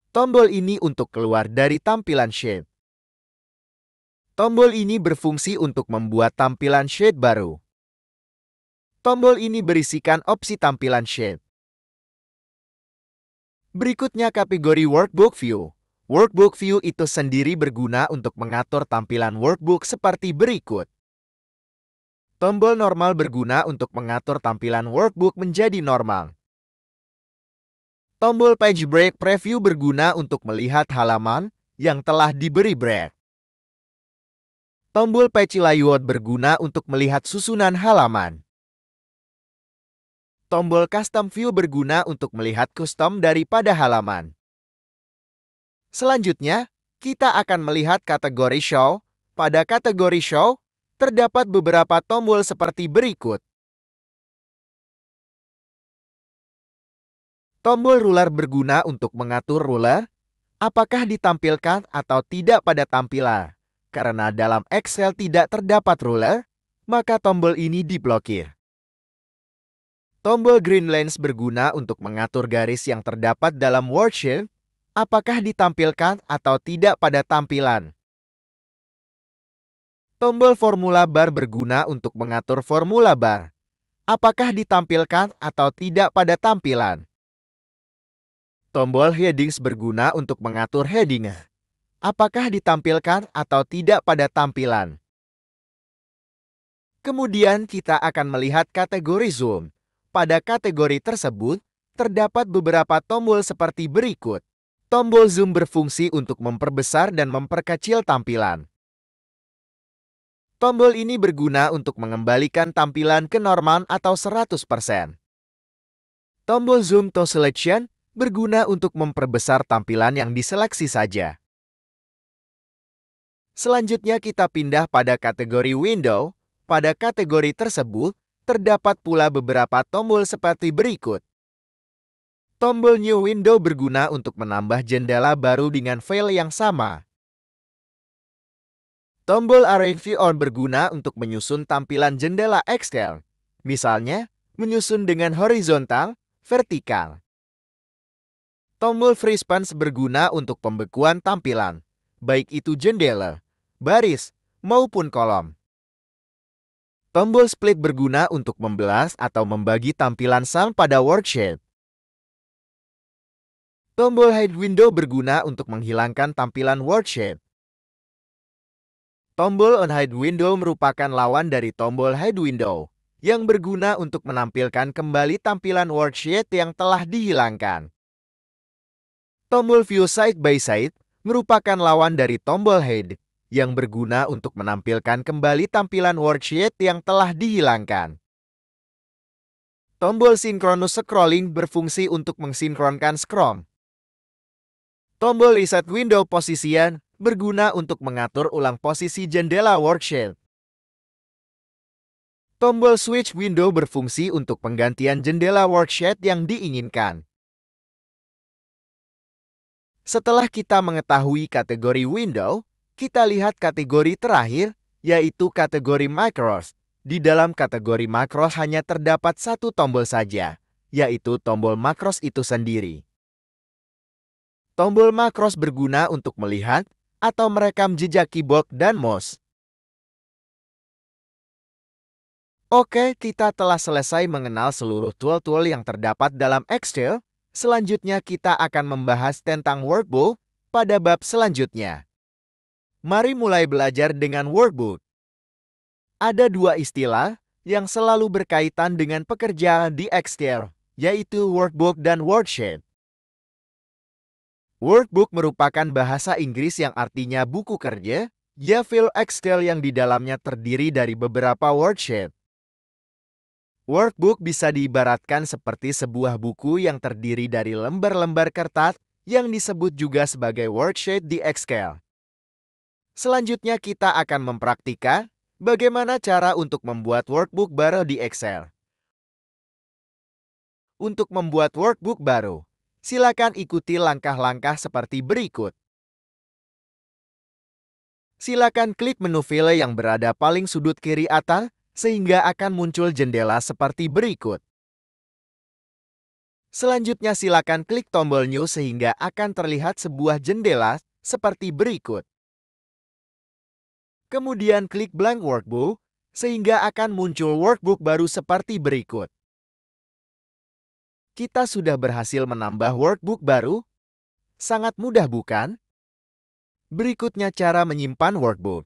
Tombol ini untuk keluar dari tampilan sheet. Tombol ini berfungsi untuk membuat tampilan sheet baru. Tombol ini berisikan opsi tampilan sheet. Berikutnya kategori Workbook View. Workbook View itu sendiri berguna untuk mengatur tampilan workbook seperti berikut. Tombol normal berguna untuk mengatur tampilan workbook menjadi normal. Tombol Page Break Preview berguna untuk melihat halaman yang telah diberi break. Tombol Page Layout berguna untuk melihat susunan halaman. Tombol Custom View berguna untuk melihat custom daripada halaman. Selanjutnya, Kita akan melihat kategori Show. Pada kategori Show, terdapat beberapa tombol seperti berikut. Tombol ruler berguna untuk mengatur ruler, apakah ditampilkan atau tidak pada tampilan. Karena dalam Excel tidak terdapat ruler, maka tombol ini diblokir. Tombol Green Lines berguna untuk mengatur garis yang terdapat dalam worksheet, apakah ditampilkan atau tidak pada tampilan. Tombol Formula Bar berguna untuk mengatur formula bar, apakah ditampilkan atau tidak pada tampilan. Tombol Headings berguna untuk mengatur heading, apakah ditampilkan atau tidak pada tampilan. Kemudian kita akan melihat kategori Zoom. Pada kategori tersebut, terdapat beberapa tombol seperti berikut. Tombol Zoom berfungsi untuk memperbesar dan memperkecil tampilan. Tombol ini berguna untuk mengembalikan tampilan ke normal atau 100%. Tombol Zoom to Selection berguna untuk memperbesar tampilan yang diseleksi saja. Selanjutnya kita pindah pada kategori Window. Pada kategori tersebut, terdapat pula beberapa tombol seperti berikut. Tombol New Window berguna untuk menambah jendela baru dengan file yang sama. Tombol Arrange On berguna untuk menyusun tampilan jendela Excel. Misalnya, menyusun dengan horizontal, vertikal. Tombol Free Space berguna untuk pembekuan tampilan, baik itu jendela, baris, maupun kolom. Tombol Split berguna untuk membelah atau membagi tampilan sel pada worksheet. Tombol Hide Window berguna untuk menghilangkan tampilan worksheet. Tombol Unhide Window merupakan lawan dari tombol Hide Window, yang berguna untuk menampilkan kembali tampilan worksheet yang telah dihilangkan. Tombol View Side by Side merupakan lawan dari tombol Hide, yang berguna untuk menampilkan kembali tampilan worksheet yang telah dihilangkan. Tombol Synchronous Scrolling berfungsi untuk mensinkronkan scroll. Tombol Reset Window Position berguna untuk mengatur ulang posisi jendela worksheet. Tombol Switch Window berfungsi untuk penggantian jendela worksheet yang diinginkan. Setelah kita mengetahui kategori window, kita lihat kategori terakhir, yaitu kategori macros. Di dalam kategori macros hanya terdapat satu tombol saja, yaitu tombol macros itu sendiri. Tombol macros berguna untuk melihat atau merekam jejak keyboard dan mouse. Oke, kita telah selesai mengenal seluruh tool-tool yang terdapat dalam Excel. Selanjutnya kita akan membahas tentang workbook pada bab selanjutnya. Mari mulai belajar dengan workbook. Ada dua istilah yang selalu berkaitan dengan pekerjaan di Excel, yaitu workbook dan worksheet. Workbook merupakan bahasa Inggris yang artinya buku kerja, file Excel yang di dalamnya terdiri dari beberapa worksheet. Workbook bisa diibaratkan seperti sebuah buku yang terdiri dari lembar-lembar kertas yang disebut juga sebagai worksheet di Excel. Selanjutnya kita akan mempraktikkan bagaimana cara untuk membuat workbook baru di Excel. Untuk membuat workbook baru, silakan ikuti langkah-langkah seperti berikut. Silakan klik menu file yang berada paling sudut kiri atas sehingga akan muncul jendela seperti berikut. Selanjutnya silakan klik tombol New sehingga akan terlihat sebuah jendela seperti berikut. Kemudian klik blank workbook, sehingga akan muncul workbook baru seperti berikut. Kita sudah berhasil menambah workbook baru. Sangat mudah bukan? Berikutnya cara menyimpan workbook.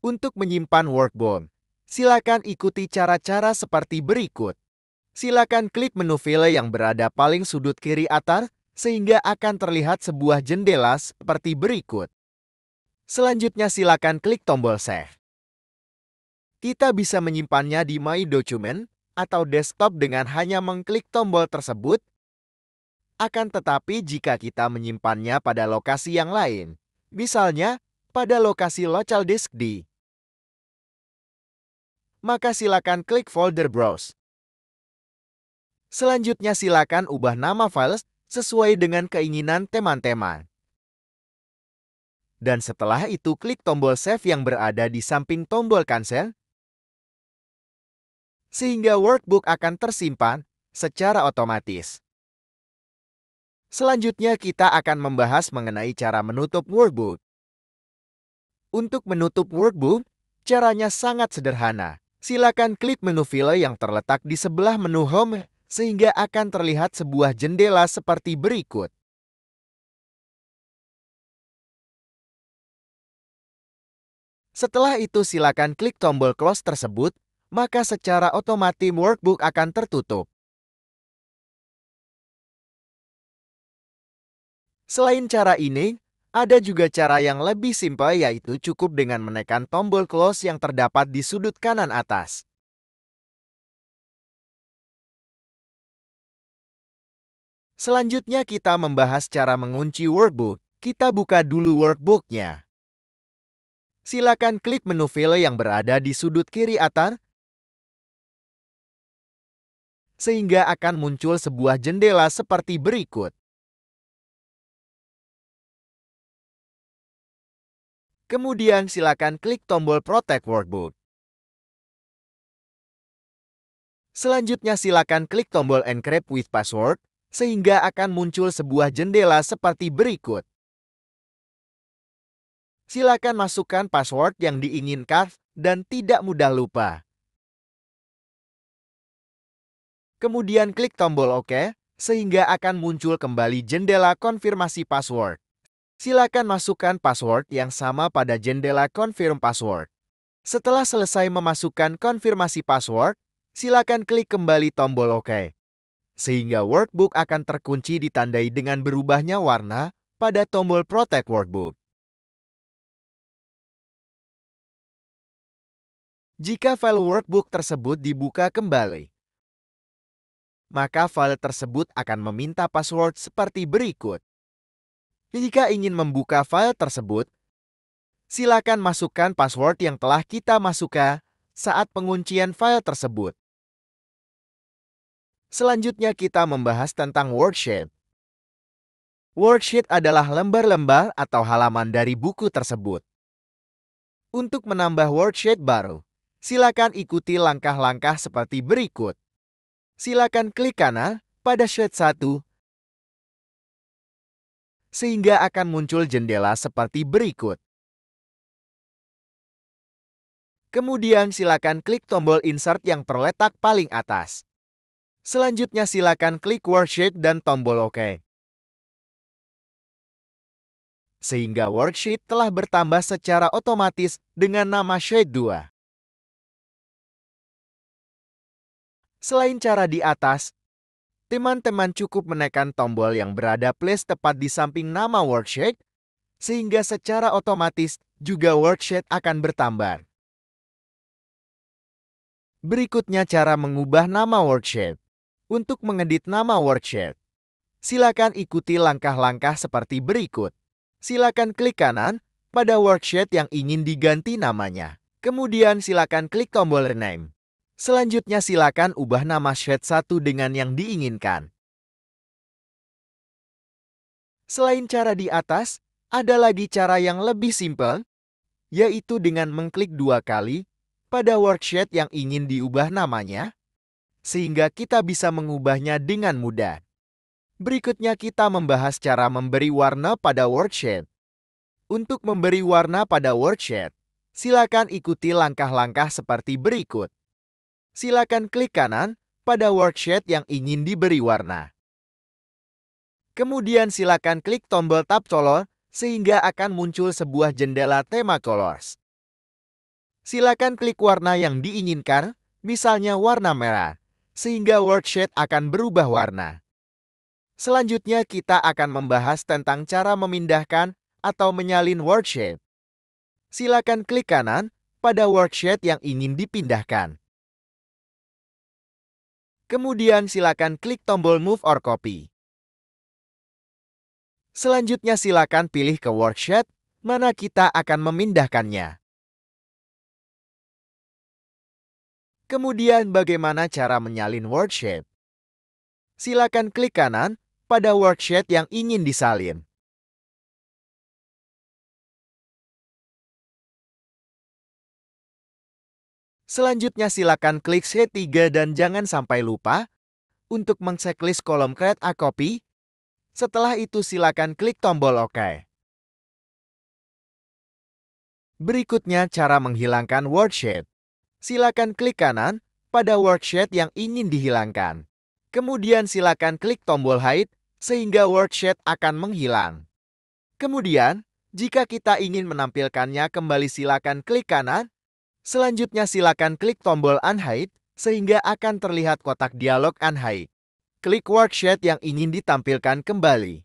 Untuk menyimpan workbook, silakan ikuti cara-cara seperti berikut. Silakan klik menu file yang berada paling sudut kiri atas, sehingga akan terlihat sebuah jendela seperti berikut. Selanjutnya silakan klik tombol Save. Kita bisa menyimpannya di My Document atau desktop dengan hanya mengklik tombol tersebut, Akan tetapi jika kita menyimpannya pada lokasi yang lain, misalnya pada lokasi local disk D, maka silakan klik folder browse. Selanjutnya silakan ubah nama file sesuai dengan keinginan teman-teman. Dan setelah itu klik tombol save yang berada di samping tombol cancel, sehingga workbook akan tersimpan secara otomatis. Selanjutnya kita akan membahas mengenai cara menutup workbook. Untuk menutup workbook, caranya sangat sederhana. Silakan klik menu file yang terletak di sebelah menu home, sehingga akan terlihat sebuah jendela seperti berikut. Setelah itu silakan klik tombol close tersebut, maka secara otomatis workbook akan tertutup. Selain cara ini, ada juga cara yang lebih simpel, yaitu cukup dengan menekan tombol close yang terdapat di sudut kanan atas. Selanjutnya kita membahas cara mengunci workbook. Kita buka dulu workbooknya. Silakan klik menu file yang berada di sudut kiri atas, sehingga akan muncul sebuah jendela seperti berikut. Kemudian silakan klik tombol Protect Workbook. Selanjutnya silakan klik tombol Encrypt with Password, sehingga akan muncul sebuah jendela seperti berikut. Silakan masukkan password yang diinginkan dan tidak mudah lupa. Kemudian klik tombol OK, sehingga akan muncul kembali jendela konfirmasi password. Silakan masukkan password yang sama pada jendela Confirm Password. Setelah selesai memasukkan konfirmasi password, silakan klik kembali tombol OK. Sehingga workbook akan terkunci ditandai dengan berubahnya warna pada tombol Protect Workbook. Jika file workbook tersebut dibuka kembali, maka file tersebut akan meminta password seperti berikut. Jika ingin membuka file tersebut, silakan masukkan password yang telah kita masukkan saat penguncian file tersebut. Selanjutnya kita membahas tentang worksheet. Worksheet adalah lembar-lembar atau halaman dari buku tersebut. Untuk menambah worksheet baru, silakan ikuti langkah-langkah seperti berikut. Silakan klik kanan pada sheet 1, sehingga akan muncul jendela seperti berikut. Kemudian silakan klik tombol Insert yang terletak paling atas. Selanjutnya silakan klik Worksheet dan tombol OK. Sehingga worksheet telah bertambah secara otomatis dengan nama Sheet 2. Selain cara di atas, teman-teman cukup menekan tombol yang berada place tepat di samping nama worksheet, sehingga secara otomatis juga worksheet akan bertambah. Berikutnya cara mengubah nama worksheet. Untuk mengedit nama worksheet, silakan ikuti langkah-langkah seperti berikut. Silakan klik kanan pada worksheet yang ingin diganti namanya. Kemudian silakan klik tombol Rename. Selanjutnya silakan ubah nama sheet 1 dengan yang diinginkan. Selain cara di atas, ada lagi cara yang lebih simpel, yaitu dengan mengklik 2 kali pada worksheet yang ingin diubah namanya, sehingga kita bisa mengubahnya dengan mudah. Berikutnya kita membahas cara memberi warna pada worksheet. Untuk memberi warna pada worksheet, silakan ikuti langkah-langkah seperti berikut. Silakan klik kanan pada worksheet yang ingin diberi warna. Kemudian silakan klik tombol Tab Color sehingga akan muncul sebuah jendela tema colors. Silakan klik warna yang diinginkan, misalnya warna merah, sehingga worksheet akan berubah warna. Selanjutnya kita akan membahas tentang cara memindahkan atau menyalin worksheet. Silakan klik kanan pada worksheet yang ingin dipindahkan. Kemudian silakan klik tombol Move or Copy. Selanjutnya silakan pilih ke worksheet, mana kita akan memindahkannya. Kemudian bagaimana cara menyalin worksheet? Silakan klik kanan pada worksheet yang ingin disalin. Selanjutnya silakan klik C3 dan jangan sampai lupa untuk mengchecklist kolom Create a Copy. Setelah itu silakan klik tombol OK. Berikutnya cara menghilangkan worksheet. Silakan klik kanan pada worksheet yang ingin dihilangkan. Kemudian silakan klik tombol Hide sehingga worksheet akan menghilang. Kemudian, jika kita ingin menampilkannya kembali silakan klik kanan. Selanjutnya silakan klik tombol Unhide sehingga akan terlihat kotak dialog Unhide. Klik worksheet yang ingin ditampilkan kembali.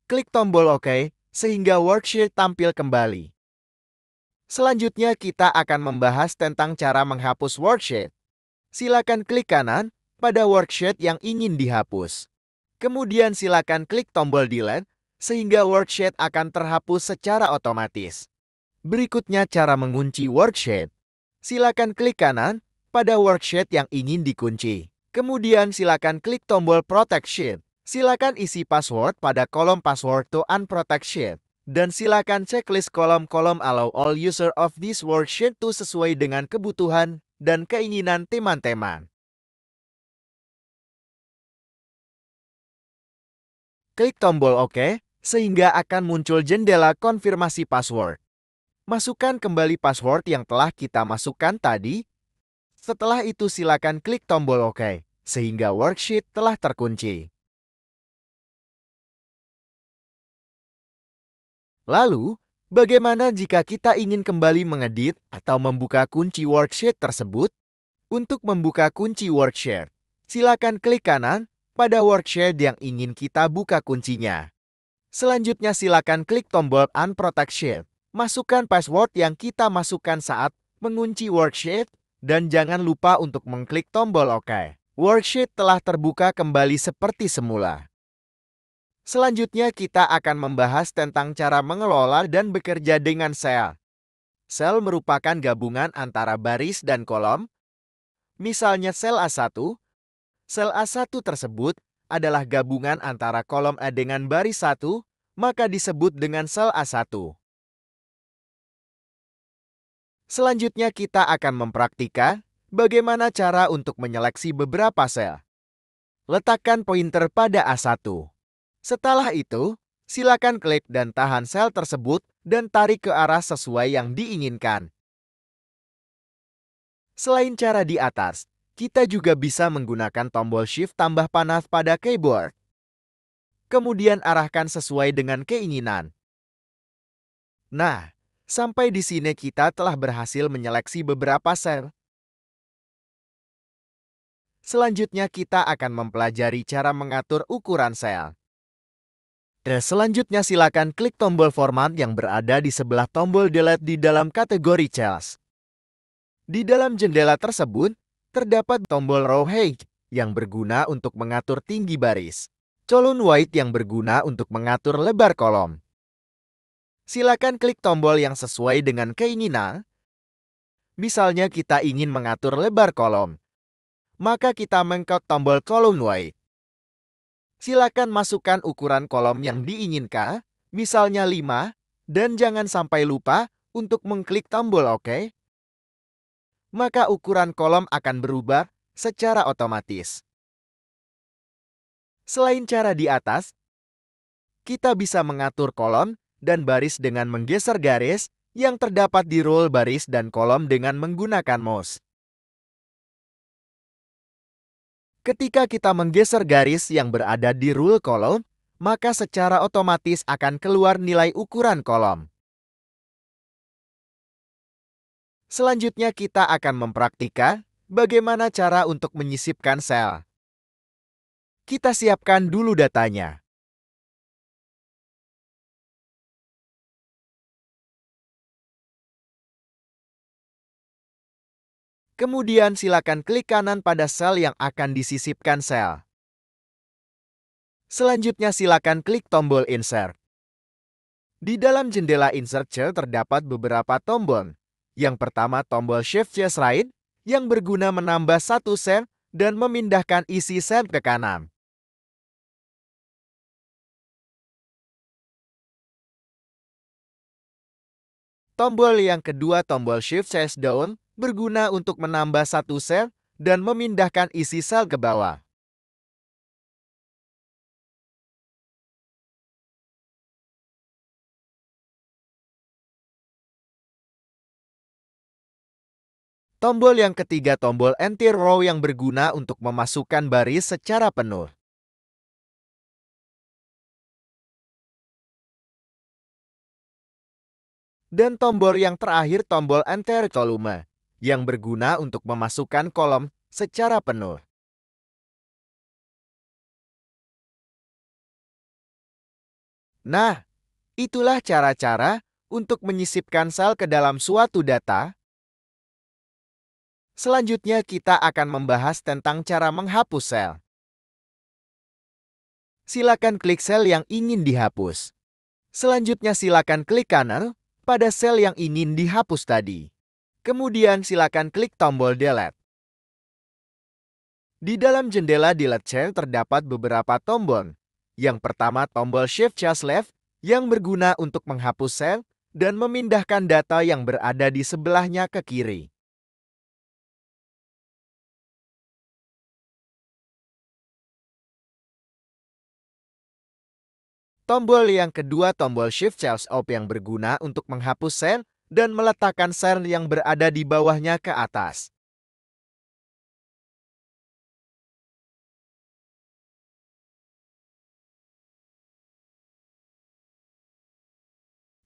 Klik tombol OK sehingga worksheet tampil kembali. Selanjutnya kita akan membahas tentang cara menghapus worksheet. Silakan klik kanan pada worksheet yang ingin dihapus. Kemudian silakan klik tombol Delete sehingga worksheet akan terhapus secara otomatis. Berikutnya cara mengunci worksheet. Silakan klik kanan pada worksheet yang ingin dikunci. Kemudian silakan klik tombol Protect Sheet. Silakan isi password pada kolom password to unprotect sheet. Dan silakan checklist kolom-kolom allow all user of this worksheet to sesuai dengan kebutuhan dan keinginan teman-teman. Klik tombol OK sehingga akan muncul jendela konfirmasi password. Masukkan kembali password yang telah kita masukkan tadi. Setelah itu silakan klik tombol OK sehingga worksheet telah terkunci. Lalu, bagaimana jika kita ingin kembali mengedit atau membuka kunci worksheet tersebut? Untuk membuka kunci worksheet, silakan klik kanan pada worksheet yang ingin kita buka kuncinya. Selanjutnya silakan klik tombol Unprotect Sheet. Masukkan password yang kita masukkan saat mengunci worksheet dan jangan lupa untuk mengklik tombol OK. Worksheet telah terbuka kembali seperti semula. Selanjutnya kita akan membahas tentang cara mengelola dan bekerja dengan sel. Sel merupakan gabungan antara baris dan kolom. Misalnya sel A1. Sel A1 tersebut adalah gabungan antara kolom A dengan baris 1, maka disebut dengan sel A1. Selanjutnya kita akan mempraktikkan bagaimana cara untuk menyeleksi beberapa sel. Letakkan pointer pada A1. Setelah itu, silakan klik dan tahan sel tersebut dan tarik ke arah sesuai yang diinginkan. Selain cara di atas, kita juga bisa menggunakan tombol Shift tambah panah pada keyboard. Kemudian arahkan sesuai dengan keinginan. Nah, sampai di sini kita telah berhasil menyeleksi beberapa sel. Selanjutnya kita akan mempelajari cara mengatur ukuran sel. Selanjutnya silakan klik tombol format yang berada di sebelah tombol delete di dalam kategori cells. Di dalam jendela tersebut, terdapat tombol row height yang berguna untuk mengatur tinggi baris. Column width yang berguna untuk mengatur lebar kolom. Silakan klik tombol yang sesuai dengan keinginan. Misalnya kita ingin mengatur lebar kolom, maka kita mengklik tombol column width. Silakan masukkan ukuran kolom yang diinginkan, misalnya 5, dan jangan sampai lupa untuk mengklik tombol OK. Maka ukuran kolom akan berubah secara otomatis. Selain cara di atas, kita bisa mengatur kolom dan baris dengan menggeser garis yang terdapat di rule baris dan kolom dengan menggunakan mouse. Ketika kita menggeser garis yang berada di rule kolom, maka secara otomatis akan keluar nilai ukuran kolom. Selanjutnya kita akan mempraktikkan bagaimana cara untuk menyisipkan sel. Kita siapkan dulu datanya. Kemudian silakan klik kanan pada sel yang akan disisipkan sel. Selanjutnya silakan klik tombol Insert. Di dalam jendela Insert Cell terdapat beberapa tombol. Yang pertama tombol Shift Just Right, yang berguna menambah satu sel dan memindahkan isi sel ke kanan. Tombol yang kedua tombol Shift Just Down, berguna untuk menambah satu sel dan memindahkan isi sel ke bawah. Tombol yang ketiga tombol Enter Row yang berguna untuk memasukkan baris secara penuh. Dan tombol yang terakhir tombol Enter Column yang berguna untuk memasukkan kolom secara penuh. Nah, itulah cara-cara untuk menyisipkan sel ke dalam suatu data. Selanjutnya kita akan membahas tentang cara menghapus sel. Silakan klik sel yang ingin dihapus. Selanjutnya silakan klik kanan pada sel yang ingin dihapus tadi. Kemudian silakan klik tombol Delete. Di dalam jendela Delete Cell terdapat beberapa tombol. Yang pertama tombol Shift Just Left yang berguna untuk menghapus sel dan memindahkan data yang berada di sebelahnya ke kiri. Tombol yang kedua tombol Shift Cells Off yang berguna untuk menghapus sel dan meletakkan sel yang berada di bawahnya ke atas.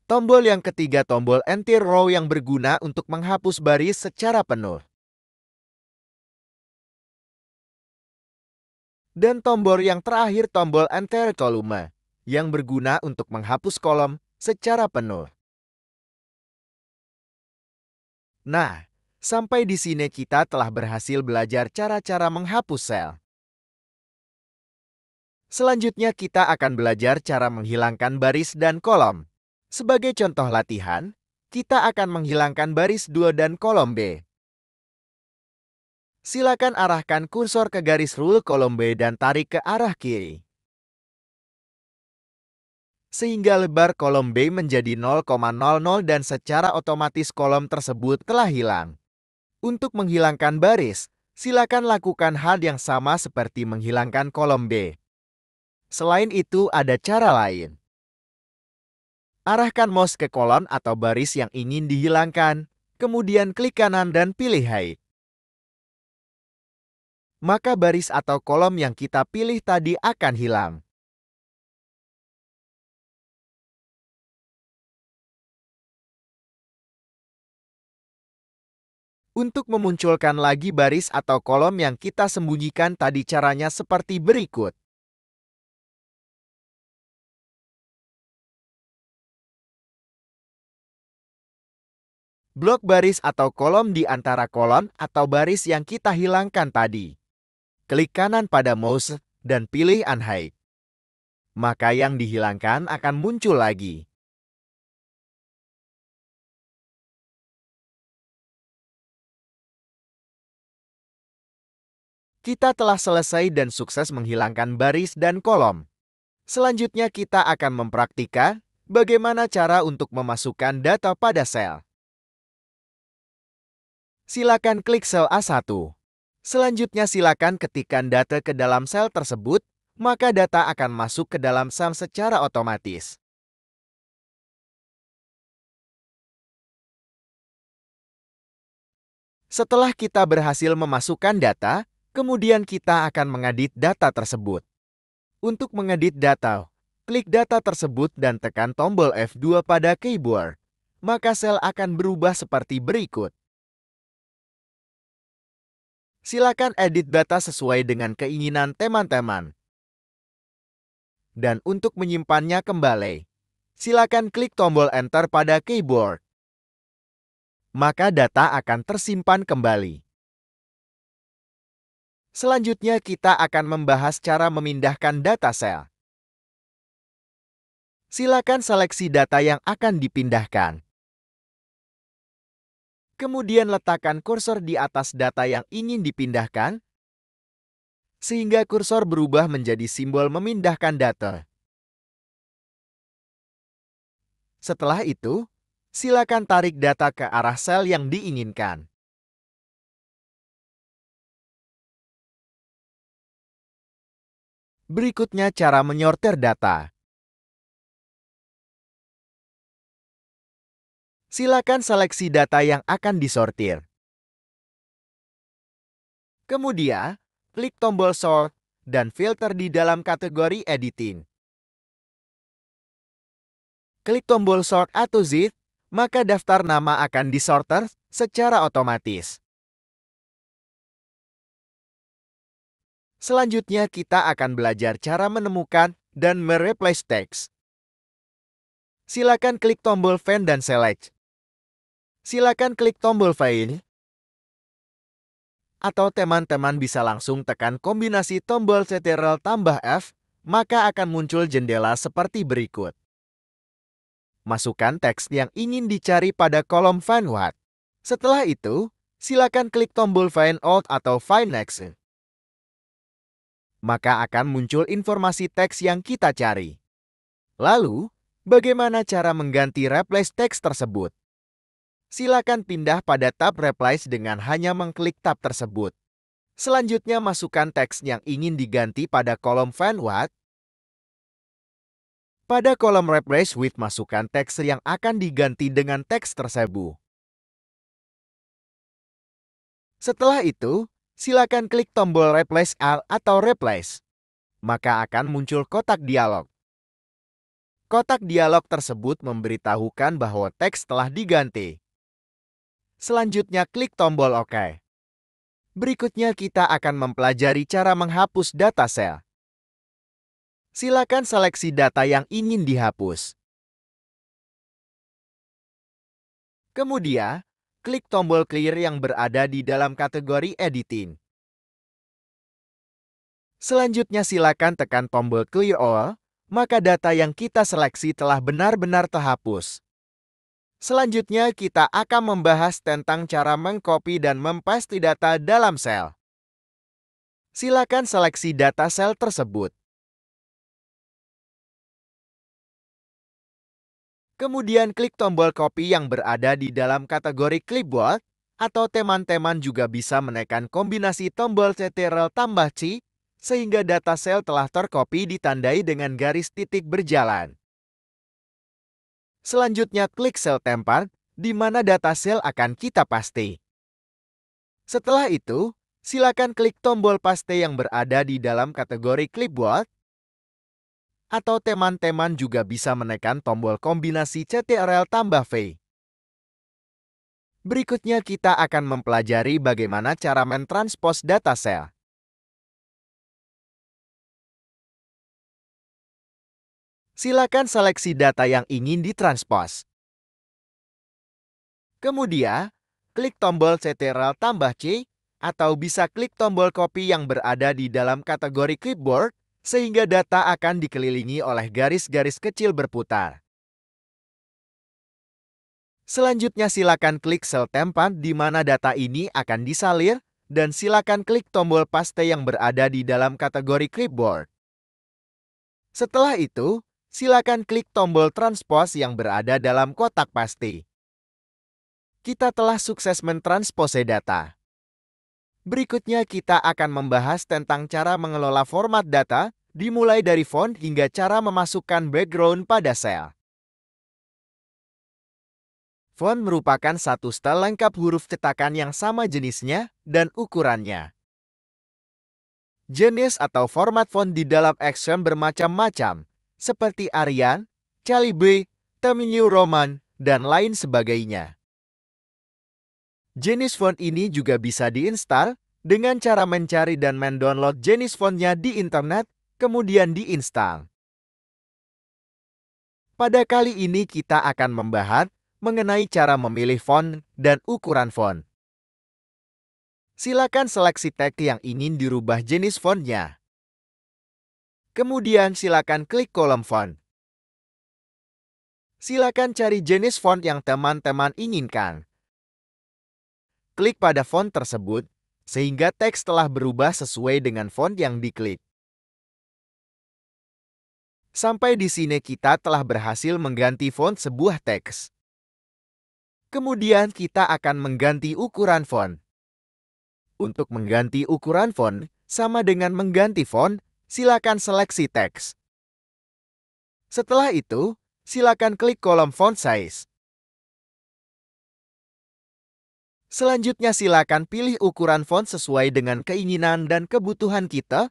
Tombol yang ketiga tombol Enter Row yang berguna untuk menghapus baris secara penuh. Dan tombol yang terakhir tombol Enter Column yang berguna untuk menghapus kolom secara penuh. Nah, sampai di sini kita telah berhasil belajar cara-cara menghapus sel. Selanjutnya kita akan belajar cara menghilangkan baris dan kolom. Sebagai contoh latihan, kita akan menghilangkan baris 2 dan kolom B. Silakan arahkan kursor ke garis rule kolom B dan tarik ke arah kiri. Sehingga lebar kolom B menjadi 0,00 dan secara otomatis kolom tersebut telah hilang. Untuk menghilangkan baris, silakan lakukan hal yang sama seperti menghilangkan kolom B. Selain itu ada cara lain. Arahkan mouse ke kolom atau baris yang ingin dihilangkan, kemudian klik kanan dan pilih Hide. Maka baris atau kolom yang kita pilih tadi akan hilang. Untuk memunculkan lagi baris atau kolom yang kita sembunyikan tadi caranya seperti berikut. Blok baris atau kolom di antara kolom atau baris yang kita hilangkan tadi. Klik kanan pada mouse dan pilih Unhide. Maka yang dihilangkan akan muncul lagi. Kita telah selesai dan sukses menghilangkan baris dan kolom. Selanjutnya kita akan mempraktikkan bagaimana cara untuk memasukkan data pada sel. Silakan klik sel A1. Selanjutnya silakan ketikkan data ke dalam sel tersebut, maka data akan masuk ke dalam sel secara otomatis. Setelah kita berhasil memasukkan data, kemudian kita akan mengedit data tersebut. Untuk mengedit data, klik data tersebut dan tekan tombol F2 pada keyboard. Maka sel akan berubah seperti berikut. Silakan edit data sesuai dengan keinginan teman-teman. Dan untuk menyimpannya kembali, silakan klik tombol Enter pada keyboard. Maka data akan tersimpan kembali. Selanjutnya kita akan membahas cara memindahkan data sel. Silakan seleksi data yang akan dipindahkan. Kemudian letakkan kursor di atas data yang ingin dipindahkan, sehingga kursor berubah menjadi simbol memindahkan data. Setelah itu, silakan tarik data ke arah sel yang diinginkan. Berikutnya cara menyortir data. Silakan seleksi data yang akan disortir. Kemudian, klik tombol Sort dan Filter di dalam kategori Editing. Klik tombol Sort atau Z, maka daftar nama akan disorter secara otomatis. Selanjutnya kita akan belajar cara menemukan dan mereplace teks. Silakan klik tombol Find dan Select. Silakan klik tombol Find, atau teman-teman bisa langsung tekan kombinasi tombol Ctrl tambah F, maka akan muncul jendela seperti berikut. Masukkan teks yang ingin dicari pada kolom Find What. Setelah itu, silakan klik tombol Find All atau Find Next. Maka akan muncul informasi teks yang kita cari. Lalu, bagaimana cara mengganti replace teks tersebut? Silakan pindah pada tab Replace dengan hanya mengklik tab tersebut. Selanjutnya masukkan teks yang ingin diganti pada kolom Find What. Pada kolom Replace with masukkan teks yang akan diganti dengan teks tersebut. Setelah itu, silakan klik tombol Replace All atau Replace. Maka akan muncul kotak dialog. Kotak dialog tersebut memberitahukan bahwa teks telah diganti. Selanjutnya klik tombol OK. Berikutnya kita akan mempelajari cara menghapus data sel. Silakan seleksi data yang ingin dihapus. Kemudian, klik tombol Clear yang berada di dalam kategori Editing. Selanjutnya silakan tekan tombol Clear All, maka data yang kita seleksi telah benar-benar terhapus. Selanjutnya kita akan membahas tentang cara mengcopy dan mempaste data dalam sel. Silakan seleksi data sel tersebut. Kemudian klik tombol copy yang berada di dalam kategori clipboard, atau teman-teman juga bisa menekan kombinasi tombol Ctrl tambah C, sehingga data sel telah tercopy ditandai dengan garis titik berjalan. Selanjutnya klik sel tempat, di mana data sel akan kita paste. Setelah itu, silakan klik tombol paste yang berada di dalam kategori clipboard, atau teman-teman juga bisa menekan tombol kombinasi Ctrl tambah V. Berikutnya kita akan mempelajari bagaimana cara mentranspose data sel. Silakan seleksi data yang ingin ditranspos. Kemudian, klik tombol Ctrl tambah C, atau bisa klik tombol copy yang berada di dalam kategori clipboard, sehingga data akan dikelilingi oleh garis-garis kecil berputar. Selanjutnya silakan klik sel tempat di mana data ini akan disalin, dan silakan klik tombol paste yang berada di dalam kategori clipboard. Setelah itu, silakan klik tombol transpose yang berada dalam kotak paste. Kita telah sukses mentranspose data. Berikutnya kita akan membahas tentang cara mengelola format data, dimulai dari font hingga cara memasukkan background pada sel. Font merupakan satu style lengkap huruf cetakan yang sama jenisnya dan ukurannya. Jenis atau format font di dalam Excel bermacam-macam, seperti Arial, Calibri, Times New Roman, dan lain sebagainya. Jenis font ini juga bisa diinstal dengan cara mencari dan mendownload jenis fontnya di internet, kemudian diinstal. Pada kali ini kita akan membahas mengenai cara memilih font dan ukuran font. Silakan seleksi teks yang ingin dirubah jenis fontnya. Kemudian silakan klik kolom font. Silakan cari jenis font yang teman-teman inginkan. Klik pada font tersebut, sehingga teks telah berubah sesuai dengan font yang diklik. Sampai di sini kita telah berhasil mengganti font sebuah teks. Kemudian kita akan mengganti ukuran font. Untuk mengganti ukuran font, sama dengan mengganti font, silakan seleksi teks. Setelah itu, silakan klik kolom font size. Selanjutnya silakan pilih ukuran font sesuai dengan keinginan dan kebutuhan kita,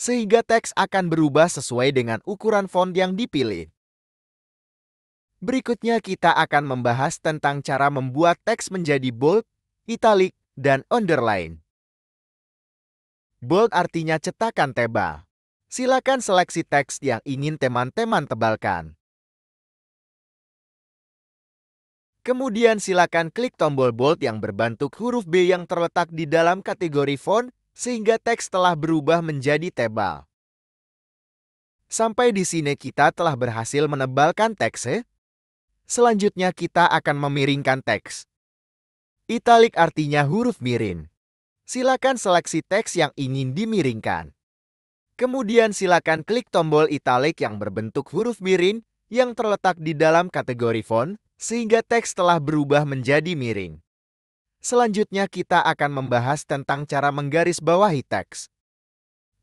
sehingga teks akan berubah sesuai dengan ukuran font yang dipilih. Berikutnya kita akan membahas tentang cara membuat teks menjadi bold, italic, dan underline. Bold artinya cetakan tebal. Silakan seleksi teks yang ingin teman-teman tebalkan. Kemudian silakan klik tombol bold yang berbentuk huruf B yang terletak di dalam kategori font, sehingga teks telah berubah menjadi tebal. Sampai di sini kita telah berhasil menebalkan teks. Selanjutnya kita akan memiringkan teks. Italic artinya huruf miring. Silakan seleksi teks yang ingin dimiringkan. Kemudian silakan klik tombol italic yang berbentuk huruf miring yang terletak di dalam kategori font, sehingga teks telah berubah menjadi miring. Selanjutnya kita akan membahas tentang cara menggarisbawahi teks.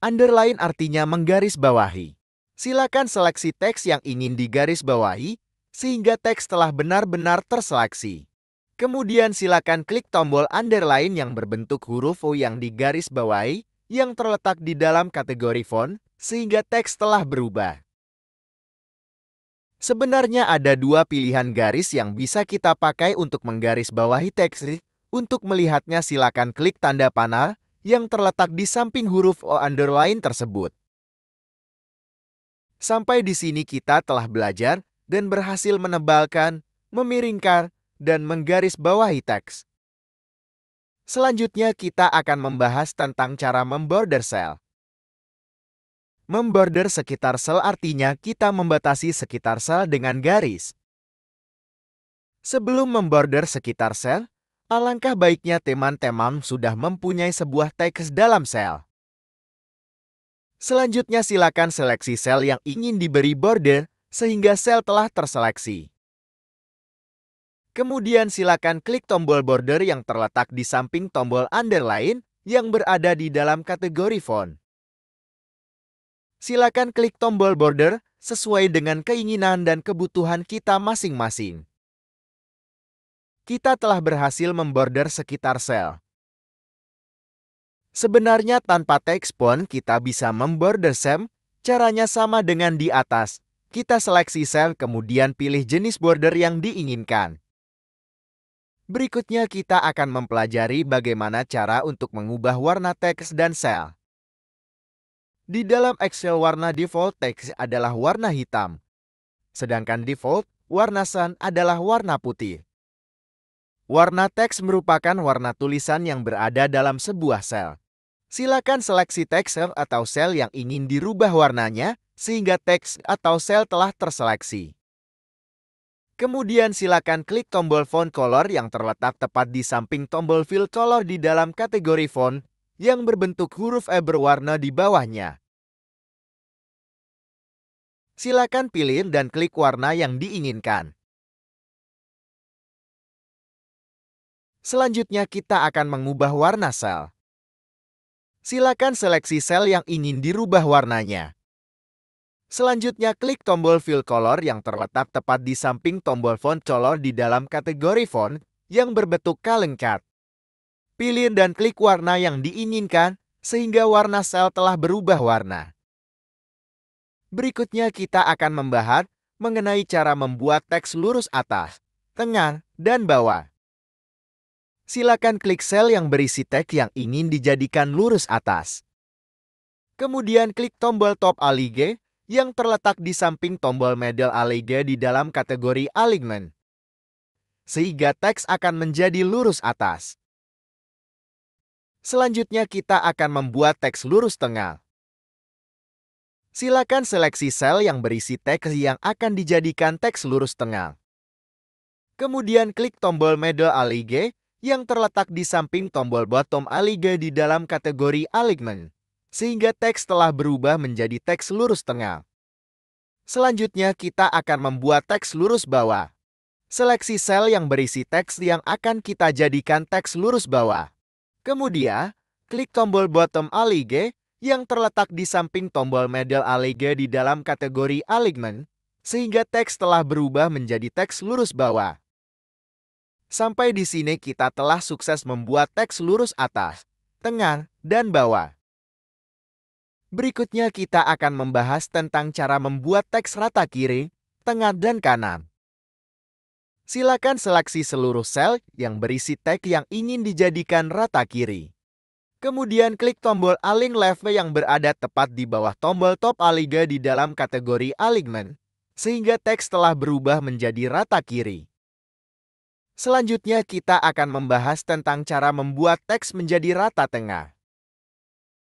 Underline artinya menggarisbawahi. Silakan seleksi teks yang ingin digarisbawahi, sehingga teks telah benar-benar terseleksi. Kemudian silakan klik tombol underline yang berbentuk huruf O yang digarisbawahi, yang terletak di dalam kategori font, sehingga teks telah berubah. Sebenarnya ada dua pilihan garis yang bisa kita pakai untuk menggarisbawahi teks. Untuk melihatnya silakan klik tanda panah yang terletak di samping huruf O underline tersebut. Sampai di sini kita telah belajar dan berhasil menebalkan, memiringkan, dan menggarisbawahi teks. Selanjutnya kita akan membahas tentang cara memborder sel. Memborder sekitar sel artinya kita membatasi sekitar sel dengan garis. Sebelum memborder sekitar sel, alangkah baiknya teman-teman sudah mempunyai sebuah teks dalam sel. Selanjutnya silakan seleksi sel yang ingin diberi border sehingga sel telah terseleksi. Kemudian silakan klik tombol border yang terletak di samping tombol underline yang berada di dalam kategori font. Silakan klik tombol border sesuai dengan keinginan dan kebutuhan kita masing-masing. Kita telah berhasil memborder sekitar sel. Sebenarnya tanpa teks pun kita bisa memborder sel, caranya sama dengan di atas. Kita seleksi sel kemudian pilih jenis border yang diinginkan. Berikutnya kita akan mempelajari bagaimana cara untuk mengubah warna teks dan sel. Di dalam Excel warna default teks adalah warna hitam, sedangkan default warna sans adalah warna putih. Warna teks merupakan warna tulisan yang berada dalam sebuah sel. Silakan seleksi teks sel atau sel yang ingin dirubah warnanya sehingga teks atau sel telah terseleksi. Kemudian silakan klik tombol font color yang terletak tepat di samping tombol fill color di dalam kategori font yang berbentuk huruf E berwarna di bawahnya. Silakan pilih dan klik warna yang diinginkan. Selanjutnya kita akan mengubah warna sel. Silakan seleksi sel yang ingin dirubah warnanya. Selanjutnya klik tombol fill color yang terletak tepat di samping tombol font color di dalam kategori font yang berbentuk kaleng cat. Pilih dan klik warna yang diinginkan sehingga warna sel telah berubah warna. Berikutnya kita akan membahas mengenai cara membuat teks lurus atas, tengah, dan bawah. Silakan klik sel yang berisi teks yang ingin dijadikan lurus atas. Kemudian klik tombol top align yang terletak di samping tombol middle align di dalam kategori alignment, sehingga teks akan menjadi lurus atas. Selanjutnya kita akan membuat teks lurus tengah. Silakan seleksi sel yang berisi teks yang akan dijadikan teks lurus tengah. Kemudian klik tombol middle align yang terletak di samping tombol bottom align di dalam kategori alignment, sehingga teks telah berubah menjadi teks lurus tengah. Selanjutnya kita akan membuat teks lurus bawah. Seleksi sel yang berisi teks yang akan kita jadikan teks lurus bawah. Kemudian, klik tombol bottom align yang terletak di samping tombol middle align di dalam kategori alignment, sehingga teks telah berubah menjadi teks lurus bawah. Sampai di sini kita telah sukses membuat teks lurus atas, tengah, dan bawah. Berikutnya kita akan membahas tentang cara membuat teks rata kiri, tengah, dan kanan. Silakan seleksi seluruh sel yang berisi teks yang ingin dijadikan rata kiri. Kemudian klik tombol Align Left yang berada tepat di bawah tombol Top Align di dalam kategori Alignment, sehingga teks telah berubah menjadi rata kiri. Selanjutnya kita akan membahas tentang cara membuat teks menjadi rata tengah.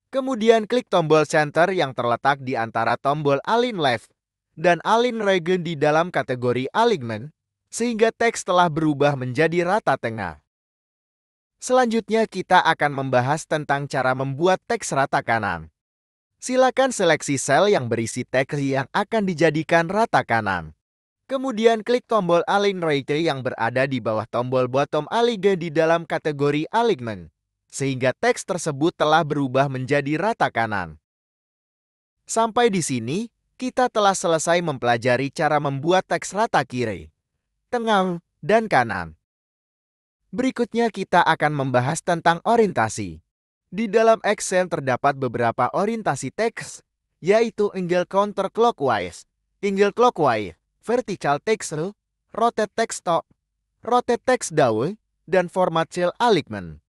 Kemudian klik tombol Center yang terletak di antara tombol Align Left dan Align Right di dalam kategori Alignment, sehingga teks telah berubah menjadi rata tengah. Selanjutnya kita akan membahas tentang cara membuat teks rata kanan. Silakan seleksi sel yang berisi teks yang akan dijadikan rata kanan. Kemudian klik tombol Align Right yang berada di bawah tombol bottom align di dalam kategori Alignment, sehingga teks tersebut telah berubah menjadi rata kanan. Sampai di sini, kita telah selesai mempelajari cara membuat teks rata kiri, tengah, dan kanan. Berikutnya kita akan membahas tentang orientasi. Di dalam Excel terdapat beberapa orientasi teks, yaitu angle counterclockwise, angle clockwise, vertical text row, rotate text top, rotate text down, dan format cell alignment.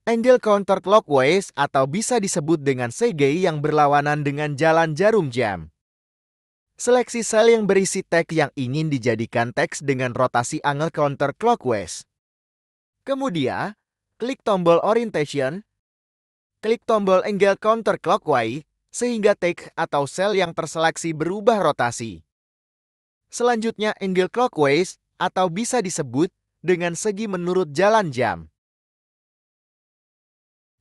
Angle counterclockwise atau bisa disebut dengan CGI yang berlawanan dengan jalan jarum jam. Seleksi sel yang berisi teks yang ingin dijadikan teks dengan rotasi angle counterclockwise. Kemudian, klik tombol Orientation, klik tombol Angle counterclockwise, sehingga teks atau sel yang terseleksi berubah rotasi. Selanjutnya angle clockwise atau bisa disebut dengan segi menurut jalan jam.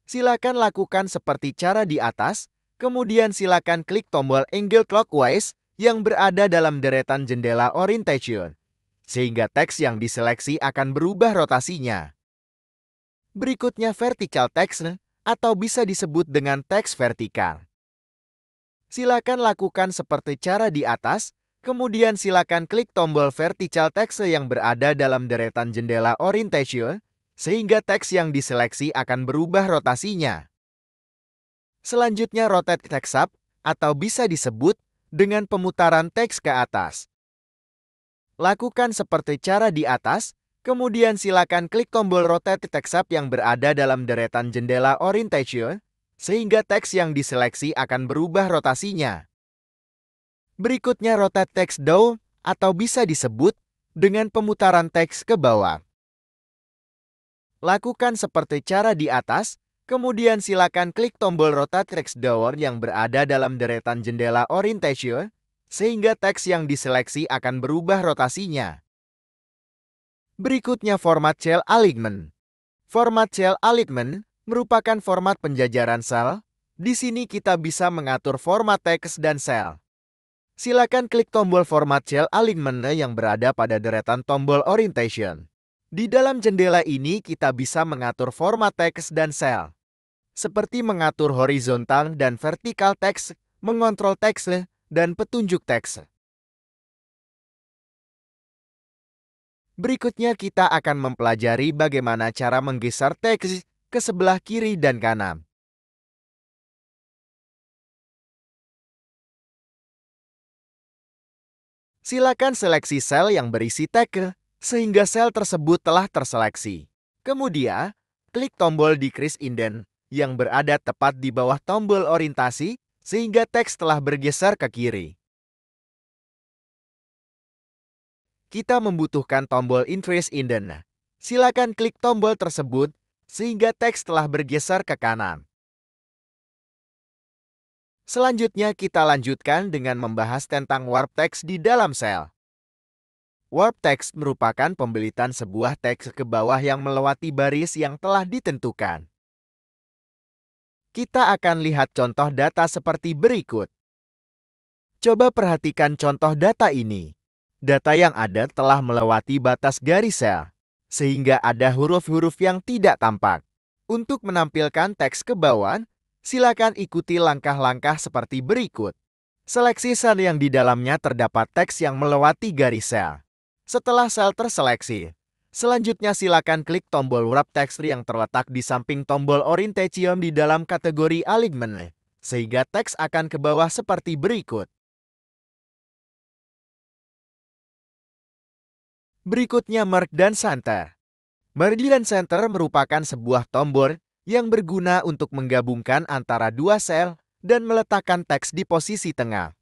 Silakan lakukan seperti cara di atas, kemudian silakan klik tombol angle clockwise yang berada dalam deretan jendela orientation, sehingga teks yang diseleksi akan berubah rotasinya. Berikutnya vertical text atau bisa disebut dengan teks vertikal. Silakan lakukan seperti cara di atas, kemudian silakan klik tombol vertical text yang berada dalam deretan jendela orientation, sehingga teks yang diseleksi akan berubah rotasinya. Selanjutnya rotate text up atau bisa disebut dengan pemutaran teks ke atas. Lakukan seperti cara di atas, kemudian silakan klik tombol rotate text up yang berada dalam deretan jendela orientation, sehingga teks yang diseleksi akan berubah rotasinya. Berikutnya rotate text down atau bisa disebut dengan pemutaran teks ke bawah. Lakukan seperti cara di atas, kemudian silakan klik tombol rotate text down yang berada dalam deretan jendela orientation, sehingga teks yang diseleksi akan berubah rotasinya. Berikutnya format cell alignment. Format cell alignment merupakan format penjajaran sel. Di sini kita bisa mengatur format teks dan sel. Silakan klik tombol format cell alignment yang berada pada deretan tombol orientation. Di dalam jendela ini kita bisa mengatur format teks dan sel, seperti mengatur horizontal dan vertikal teks, mengontrol teks, dan petunjuk teks. Berikutnya kita akan mempelajari bagaimana cara menggeser teks ke sebelah kiri dan kanan. Silakan seleksi sel yang berisi teks, sehingga sel tersebut telah terseleksi. Kemudian, klik tombol Decrease Indent yang berada tepat di bawah tombol orientasi, sehingga teks telah bergeser ke kiri. Kita membutuhkan tombol Increase Indent. Silakan klik tombol tersebut, sehingga teks telah bergeser ke kanan. Selanjutnya kita lanjutkan dengan membahas tentang warp text di dalam sel. Warp text merupakan pembelitan sebuah teks ke bawah yang melewati baris yang telah ditentukan. Kita akan lihat contoh data seperti berikut. Coba perhatikan contoh data ini. Data yang ada telah melewati batas garis sel, sehingga ada huruf-huruf yang tidak tampak. Untuk menampilkan teks ke bawah, silakan ikuti langkah-langkah seperti berikut. Seleksi sel yang di dalamnya terdapat teks yang melewati garis sel. Setelah sel terseleksi, selanjutnya silakan klik tombol Wrap Text yang terletak di samping tombol Orientation di dalam kategori Alignment, sehingga teks akan ke bawah seperti berikut. Berikutnya Merge dan Center. Merge dan Center merupakan sebuah tombol yang berguna untuk menggabungkan antara dua sel dan meletakkan teks di posisi tengah.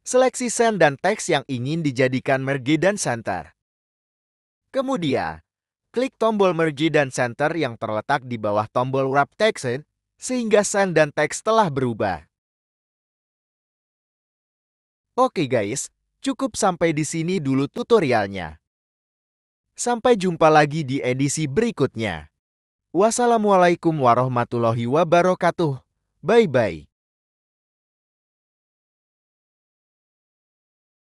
Seleksi sel dan teks yang ingin dijadikan Merge dan Center. Kemudian, klik tombol Merge dan Center yang terletak di bawah tombol Wrap Text sehingga sel dan teks telah berubah. Oke guys, cukup sampai di sini dulu tutorialnya. Sampai jumpa lagi di edisi berikutnya. Wassalamualaikum warahmatullahi wabarakatuh. Bye-bye.